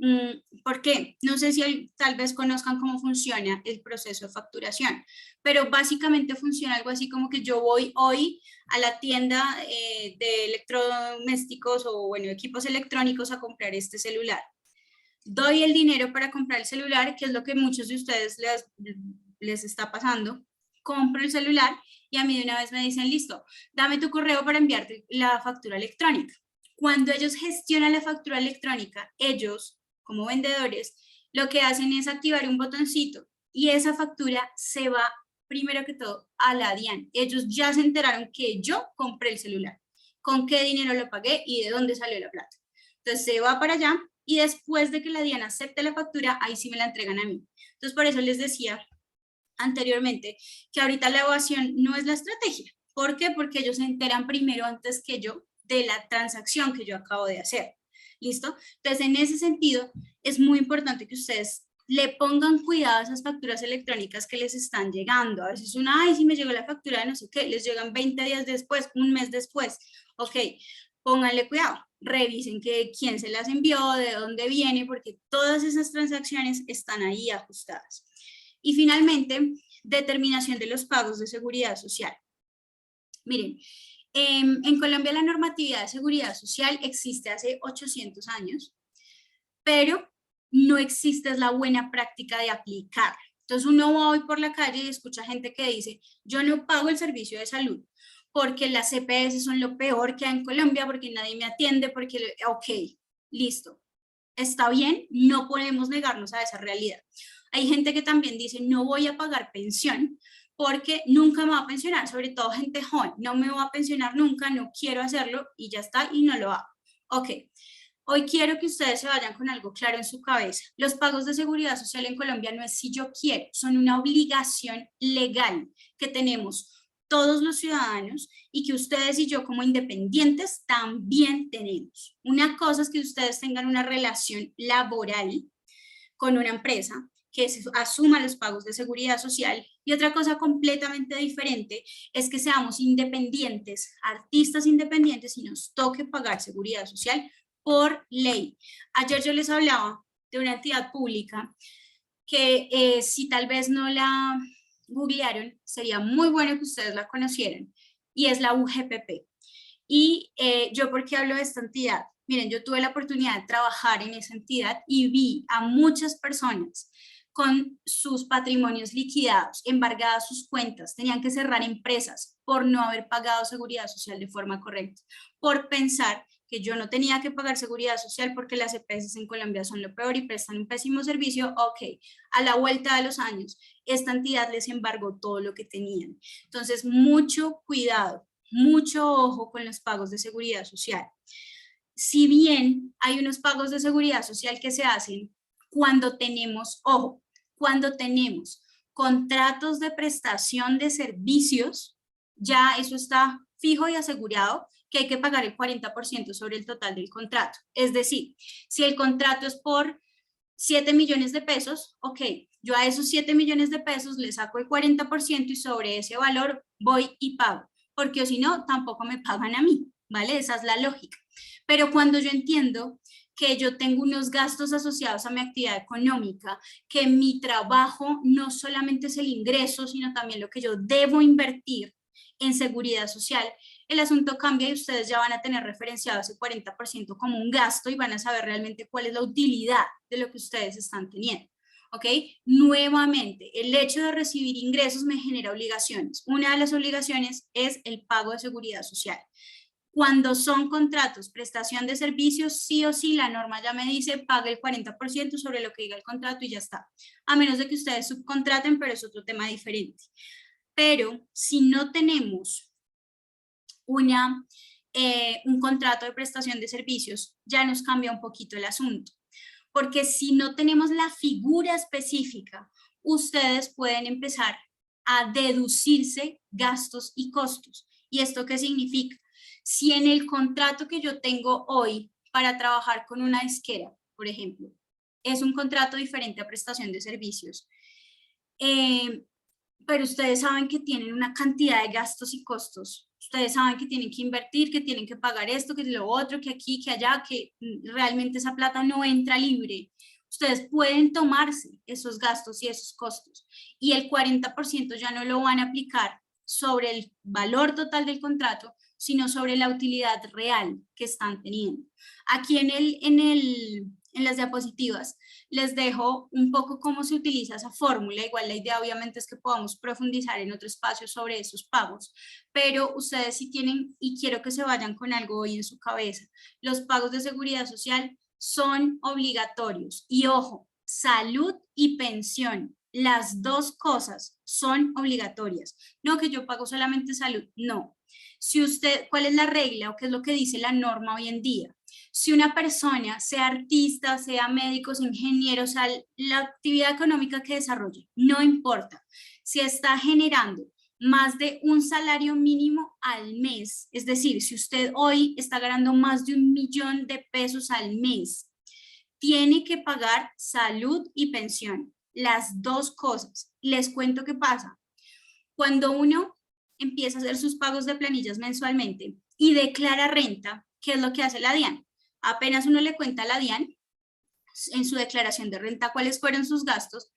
¿Por qué? No sé si tal vez conozcan cómo funciona el proceso de facturación, pero básicamente funciona algo así como que yo voy hoy a la tienda de electrodomésticos o, bueno, equipos electrónicos a comprar este celular. Doy el dinero para comprar el celular, que es lo que muchos de ustedes les está pasando. Compro el celular y a mí de una vez me dicen, listo, dame tu correo para enviarte la factura electrónica. Cuando ellos gestionan la factura electrónica, ellos, como vendedores, lo que hacen es activar un botoncito y esa factura se va, primero que todo, a la DIAN. Ellos ya se enteraron que yo compré el celular, con qué dinero lo pagué y de dónde salió la plata. Entonces se va para allá y después de que la DIAN acepte la factura, ahí sí me la entregan a mí. Entonces por eso les decía anteriormente que ahorita la evasión no es la estrategia. ¿Por qué? Porque ellos se enteran primero antes que yo de la transacción que yo acabo de hacer. ¿Listo? Entonces, en ese sentido, es muy importante que ustedes le pongan cuidado a esas facturas electrónicas que les están llegando. A veces una, ay, sí me llegó la factura de no sé qué, les llegan 20 días después, un mes después. Ok, pónganle cuidado, revisen que quién se las envió, de dónde viene, porque todas esas transacciones están ahí ajustadas. Y finalmente, determinación de los pagos de seguridad social. Miren, en Colombia la normatividad de seguridad social existe hace 800 años, pero no existe la buena práctica de aplicar. Entonces uno va hoy por la calle y escucha gente que dice, yo no pago el servicio de salud porque las CPS son lo peor que hay en Colombia, porque nadie me atiende, porque, ok, listo, está bien, no podemos negarnos a esa realidad. Hay gente que también dice, no voy a pagar pensión porque nunca me va a pensionar, sobre todo gente joven, no me voy a pensionar nunca, no quiero hacerlo y ya está, y no lo hago. Ok, hoy quiero que ustedes se vayan con algo claro en su cabeza. Los pagos de seguridad social en Colombia no es si yo quiero, son una obligación legal que tenemos todos los ciudadanos y que ustedes y yo como independientes también tenemos. Una cosa es que ustedes tengan una relación laboral con una empresa que asuma los pagos de seguridad social y otra cosa completamente diferente es que seamos independientes, artistas independientes y nos toque pagar seguridad social por ley. Ayer yo les hablaba de una entidad pública que si tal vez no la googlearon, sería muy bueno que ustedes la conocieran, y es la UGPP. Y yo, ¿por qué hablo de esta entidad? Miren, yo tuve la oportunidad de trabajar en esa entidad y vi a muchas personas con sus patrimonios liquidados, embargadas sus cuentas, tenían que cerrar empresas por no haber pagado seguridad social de forma correcta, por pensar que yo no tenía que pagar seguridad social porque las EPS en Colombia son lo peor y prestan un pésimo servicio. Ok, a la vuelta de los años, esta entidad les embargó todo lo que tenían. Entonces, mucho cuidado, mucho ojo con los pagos de seguridad social. Si bien hay unos pagos de seguridad social que se hacen cuando tenemos, ojo, cuando tenemos contratos de prestación de servicios, ya eso está fijo y asegurado que hay que pagar el 40% sobre el total del contrato. Es decir, si el contrato es por 7 millones de pesos, ok, yo a esos 7 millones de pesos le saco el 40% y sobre ese valor voy y pago, porque si no, tampoco me pagan a mí, ¿vale? Esa es la lógica. Pero cuando yo entiendo que yo tengo unos gastos asociados a mi actividad económica, que mi trabajo no solamente es el ingreso, sino también lo que yo debo invertir en seguridad social, el asunto cambia y ustedes ya van a tener referenciado ese 40% como un gasto y van a saber realmente cuál es la utilidad de lo que ustedes están teniendo. ¿Ok? Nuevamente, el hecho de recibir ingresos me genera obligaciones. Una de las obligaciones es el pago de seguridad social. Cuando son contratos, prestación de servicios, sí o sí la norma ya me dice pague el 40% sobre lo que diga el contrato y ya está. A menos de que ustedes subcontraten, pero es otro tema diferente. Pero si no tenemos un contrato de prestación de servicios, ya nos cambia un poquito el asunto. Porque si no tenemos la figura específica, ustedes pueden empezar a deducirse gastos y costos. ¿Y esto qué significa? Si en el contrato que yo tengo hoy para trabajar con una disquera, por ejemplo, es un contrato diferente a prestación de servicios, pero ustedes saben que tienen una cantidad de gastos y costos. Ustedes saben que tienen que invertir, que tienen que pagar esto, que lo otro, que aquí, que allá, que realmente esa plata no entra libre. Ustedes pueden tomarse esos gastos y esos costos y el 40% ya no lo van a aplicar sobre el valor total del contrato, sino sobre la utilidad real que están teniendo. Aquí en las diapositivas les dejo un poco cómo se utiliza esa fórmula. Igual la idea obviamente es que podamos profundizar en otro espacio sobre esos pagos, pero ustedes sí tienen, y quiero que se vayan con algo hoy en su cabeza, los pagos de seguridad social son obligatorios. Y ojo, salud y pensión, las dos cosas son obligatorias. No que yo pago solamente salud, no. Si usted, ¿cuál es la regla o qué es lo que dice la norma hoy en día? Si una persona, sea artista, sea médico, sea ingeniero, sea la actividad económica que desarrolle, no importa, si está generando más de un salario mínimo al mes, es decir, si usted hoy está ganando más de 1.000.000 de pesos al mes, tiene que pagar salud y pensión, las dos cosas. Les cuento qué pasa. Cuando uno empieza a hacer sus pagos de planillas mensualmente y declara renta, ¿qué es lo que hace la DIAN? Apenas uno le cuenta a la DIAN en su declaración de renta cuáles fueron sus gastos,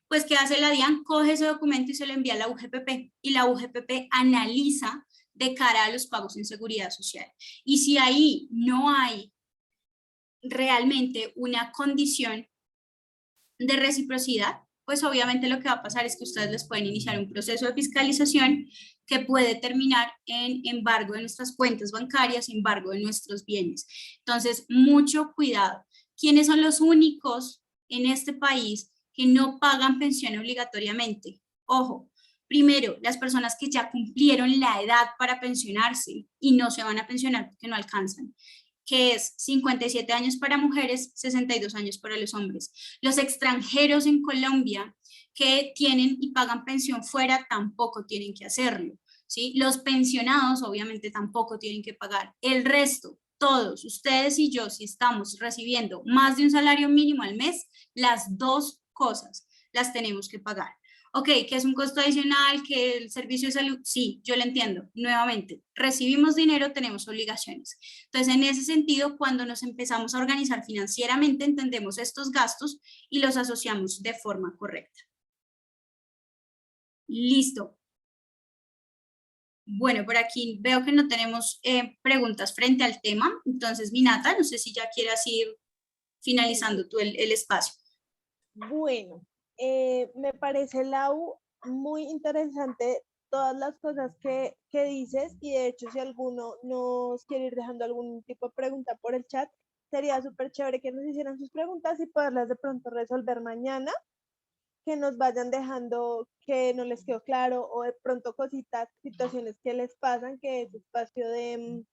pues ¿qué hace la DIAN? Coge ese documento y se lo envía a la UGPP y la UGPP analiza de cara a los pagos en seguridad social. Y si ahí no hay realmente una condición de reciprocidad, pues obviamente lo que va a pasar es que ustedes les pueden iniciar un proceso de fiscalización que puede terminar en embargo de nuestras cuentas bancarias, embargo de nuestros bienes. Entonces, mucho cuidado. ¿Quiénes son los únicos en este país que no pagan pensión obligatoriamente? Ojo, primero, las personas que ya cumplieron la edad para pensionarse y no se van a pensionar porque no alcanzan, que es 57 años para mujeres, 62 años para los hombres. Los extranjeros en Colombia que tienen y pagan pensión fuera tampoco tienen que hacerlo, ¿sí? Los pensionados obviamente tampoco tienen que pagar. El resto, todos, ustedes y yo, si estamos recibiendo más de un salario mínimo al mes, las dos cosas las tenemos que pagar. Ok, que es un costo adicional, que el servicio de salud, sí, yo lo entiendo. Nuevamente, recibimos dinero, tenemos obligaciones. Entonces, en ese sentido, cuando nos empezamos a organizar financieramente, entendemos estos gastos y los asociamos de forma correcta. Listo. Bueno, por aquí veo que no tenemos preguntas frente al tema. Entonces, Minata, no sé si ya quieras ir finalizando tú el espacio. Bueno, Me parece, Lau, muy interesante todas las cosas que dices y de hecho si alguno nos quiere ir dejando algún tipo de pregunta por el chat, sería súper chévere que nos hicieran sus preguntas y poderlas de pronto resolver mañana, que nos vayan dejando que no les quedó claro o de pronto cositas, situaciones que les pasan, que es espacio de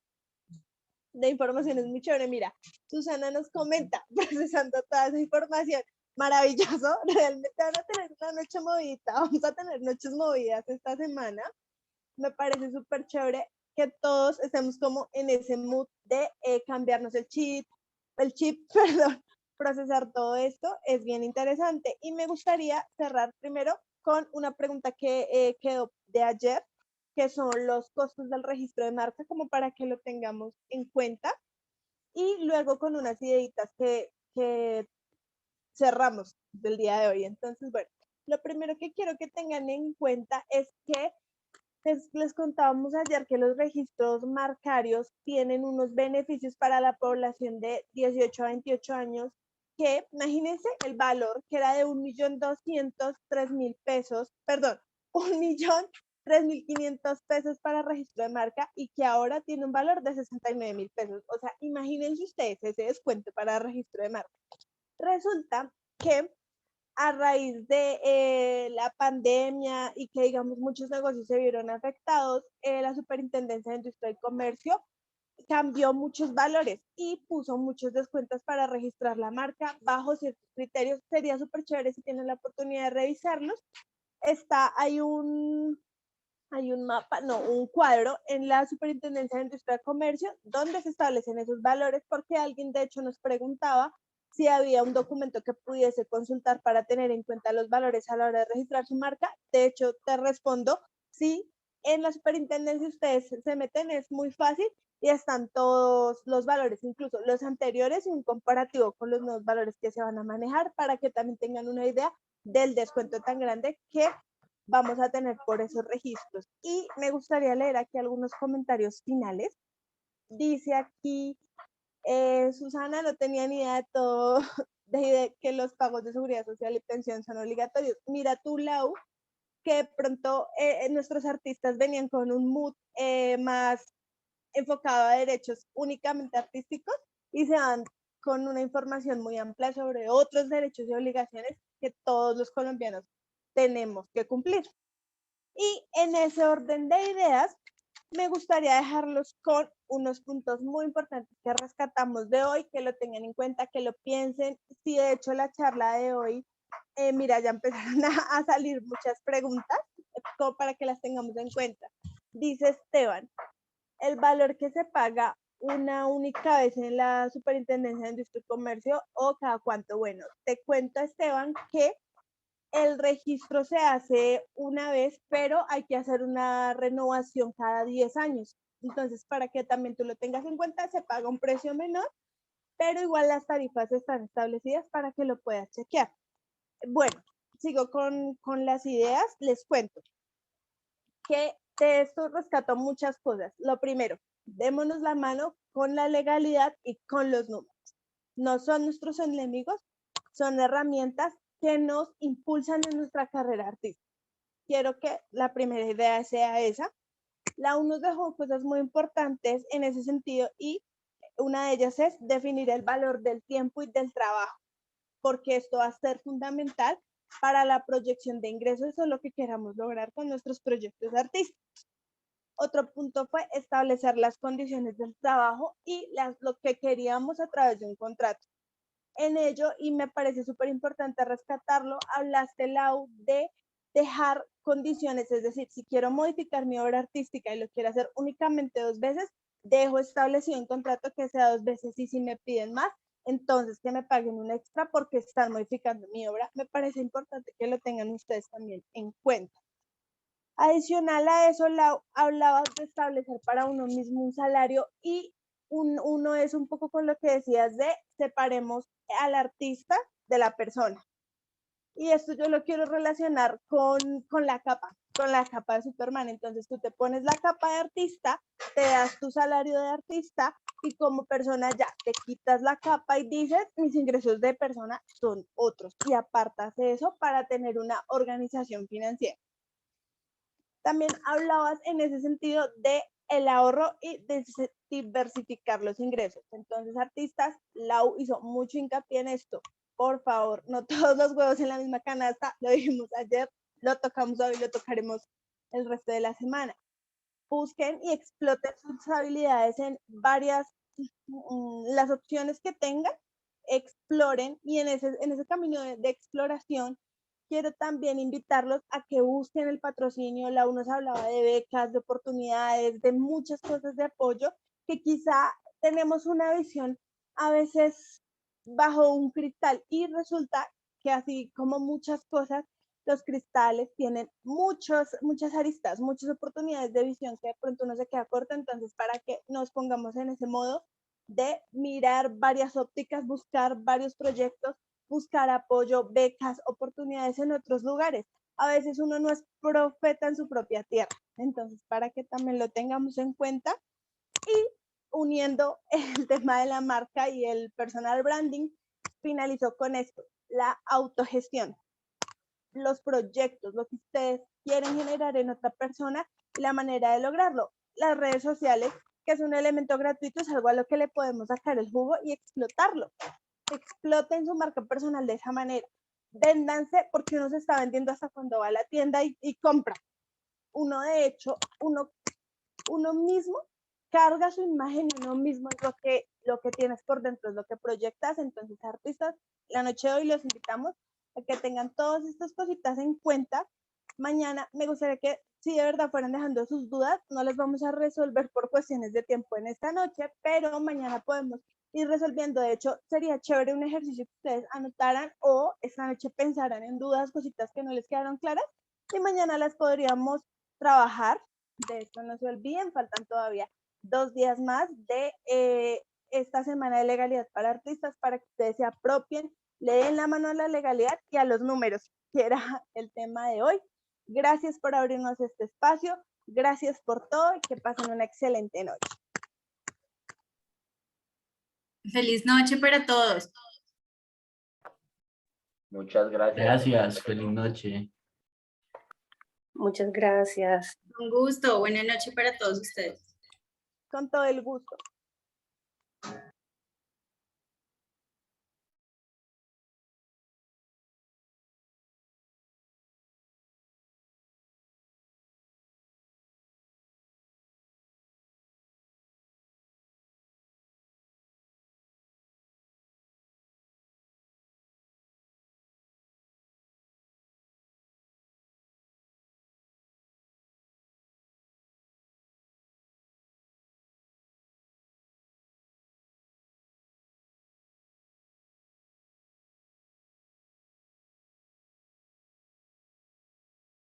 información es muy chévere. Mira, Susana nos comenta, procesando toda esa información, maravilloso, realmente van a tener una noche movida, vamos a tener noches movidas esta semana. Me parece súper chévere que todos estemos como en ese mood de cambiarnos el chip, perdón, procesar todo esto, es bien interesante. Y me gustaría cerrar primero con una pregunta que quedó de ayer, que son los costos del registro de marca, como para que lo tengamos en cuenta. Y luego con unas ideitas que cerramos del día de hoy. Entonces, bueno, lo primero que quiero que tengan en cuenta es que les contábamos ayer que los registros marcarios tienen unos beneficios para la población de 18 a 28 años, que imagínense el valor que era de 1.203.000 pesos, perdón, 1.003.500 pesos para registro de marca y que ahora tiene un valor de 69.000 pesos. O sea, imagínense ustedes ese descuento para registro de marca. Resulta que a raíz de la pandemia y que, digamos, muchos negocios se vieron afectados, la Superintendencia de Industria y Comercio cambió muchos valores y puso muchos descuentos para registrar la marca bajo ciertos criterios. Sería súper chévere si tienen la oportunidad de revisarlos. Hay un mapa, no, un cuadro en la Superintendencia de Industria y Comercio donde se establecen esos valores, porque alguien de hecho nos preguntaba si había un documento que pudiese consultar para tener en cuenta los valores a la hora de registrar su marca. De hecho, te respondo, sí, en la Superintendencia ustedes se meten, es muy fácil y están todos los valores, incluso los anteriores y un comparativo con los nuevos valores que se van a manejar para que también tengan una idea del descuento tan grande que vamos a tener por esos registros. Y me gustaría leer aquí algunos comentarios finales. Dice aquí, Susana, no tenía ni idea de todo, de que los pagos de seguridad social y pensión son obligatorios. Mira tú, Lau, que de pronto nuestros artistas venían con un mood más enfocado a derechos únicamente artísticos y se van con una información muy amplia sobre otros derechos y obligaciones que todos los colombianos tenemos que cumplir. Y en ese orden de ideas, me gustaría dejarlos con unos puntos muy importantes que rescatamos de hoy, que lo tengan en cuenta, que lo piensen. Si de hecho la charla de hoy, mira, ya empezaron a salir muchas preguntas, como para que las tengamos en cuenta. Dice Esteban, el valor que se paga una única vez en la Superintendencia de Industria y Comercio o cada cuánto. Bueno, te cuento, Esteban, que el registro se hace una vez, pero hay que hacer una renovación cada 10 años. Entonces, para que también tú lo tengas en cuenta, se paga un precio menor, pero igual las tarifas están establecidas para que lo puedas chequear. Bueno, sigo con las ideas. Les cuento que de esto rescato muchas cosas. Lo primero, démonos la mano con la legalidad y con los números. No son nuestros enemigos, son herramientas que nos impulsan en nuestra carrera artística. Quiero que la primera idea sea esa. La UNO nos dejó cosas muy importantes en ese sentido y una de ellas es definir el valor del tiempo y del trabajo, porque esto va a ser fundamental para la proyección de ingresos o lo que queramos lograr con nuestros proyectos artísticos. Otro punto fue establecer las condiciones del trabajo y lo que queríamos a través de un contrato. En ello, y me parece súper importante rescatarlo, hablaste, Lau, de dejar condiciones, es decir, si quiero modificar mi obra artística y lo quiero hacer únicamente 2 veces, dejo establecido un contrato que sea 2 veces y si me piden más, entonces que me paguen un extra porque están modificando mi obra. Me parece importante que lo tengan ustedes también en cuenta. Adicional a eso, hablabas de establecer para uno mismo un salario y uno es un poco con lo que decías de separemos al artista de la persona. Y esto yo lo quiero relacionar con la capa. con la capa de Superman. Entonces tú te pones la capa de artista, te das tu salario de artista y como persona ya te quitas la capa y dices, mis ingresos de persona son otros, y apartas eso para tener una organización financiera. También hablabas en ese sentido de el ahorro y de diversificar los ingresos. Entonces, artistas, Lau hizo mucho hincapié en esto. Por favor, no todos los huevos en la misma canasta, lo dijimos ayer, lo tocamos hoy, lo tocaremos el resto de la semana. Busquen y exploten sus habilidades en varias, las opciones que tengan, exploren, y en ese camino de exploración quiero también invitarlos a que busquen el patrocinio. La nos hablaba de becas, de oportunidades, de muchas cosas de apoyo, que quizá tenemos una visión a veces bajo un cristal, y resulta que así como muchas cosas, los cristales tienen muchas aristas, muchas oportunidades de visión que de pronto uno se queda corto. Entonces, para que nos pongamos en ese modo de mirar varias ópticas, buscar varios proyectos, buscar apoyo, becas, oportunidades en otros lugares. A veces uno no es profeta en su propia tierra. Entonces, para que también lo tengamos en cuenta, y uniendo el tema de la marca y el personal branding, finalizó con esto, la autogestión, los proyectos, lo que ustedes quieren generar en otra persona y la manera de lograrlo. Las redes sociales, que es un elemento gratuito, es algo a lo que le podemos sacar el jugo y explotarlo. Exploten su marca personal de esa manera. Véndanse, porque uno se está vendiendo hasta cuando va a la tienda y compra. Uno, de hecho, uno mismo carga su imagen, y uno mismo es lo que tienes por dentro, es lo que proyectas. Entonces, artistas, la noche de hoy los invitamos a que tengan todas estas cositas en cuenta. Mañana me gustaría que, si de verdad fueran dejando sus dudas, no las vamos a resolver por cuestiones de tiempo en esta noche, pero mañana podemos ir resolviendo. De hecho, sería chévere un ejercicio que ustedes anotaran o esta noche pensaran en dudas, cositas que no les quedaron claras, y mañana las podríamos trabajar. De esto no se olviden, faltan todavía 2 días más de esta semana de legalidad para artistas, para que ustedes se apropien, le den la mano a la legalidad y a los números, que era el tema de hoy. Gracias por abrirnos este espacio, gracias por todo y que pasen una excelente noche. Feliz noche para todos. Muchas gracias. Gracias, feliz noche. Muchas gracias. Un gusto, buena noche para todos ustedes. Con todo el gusto.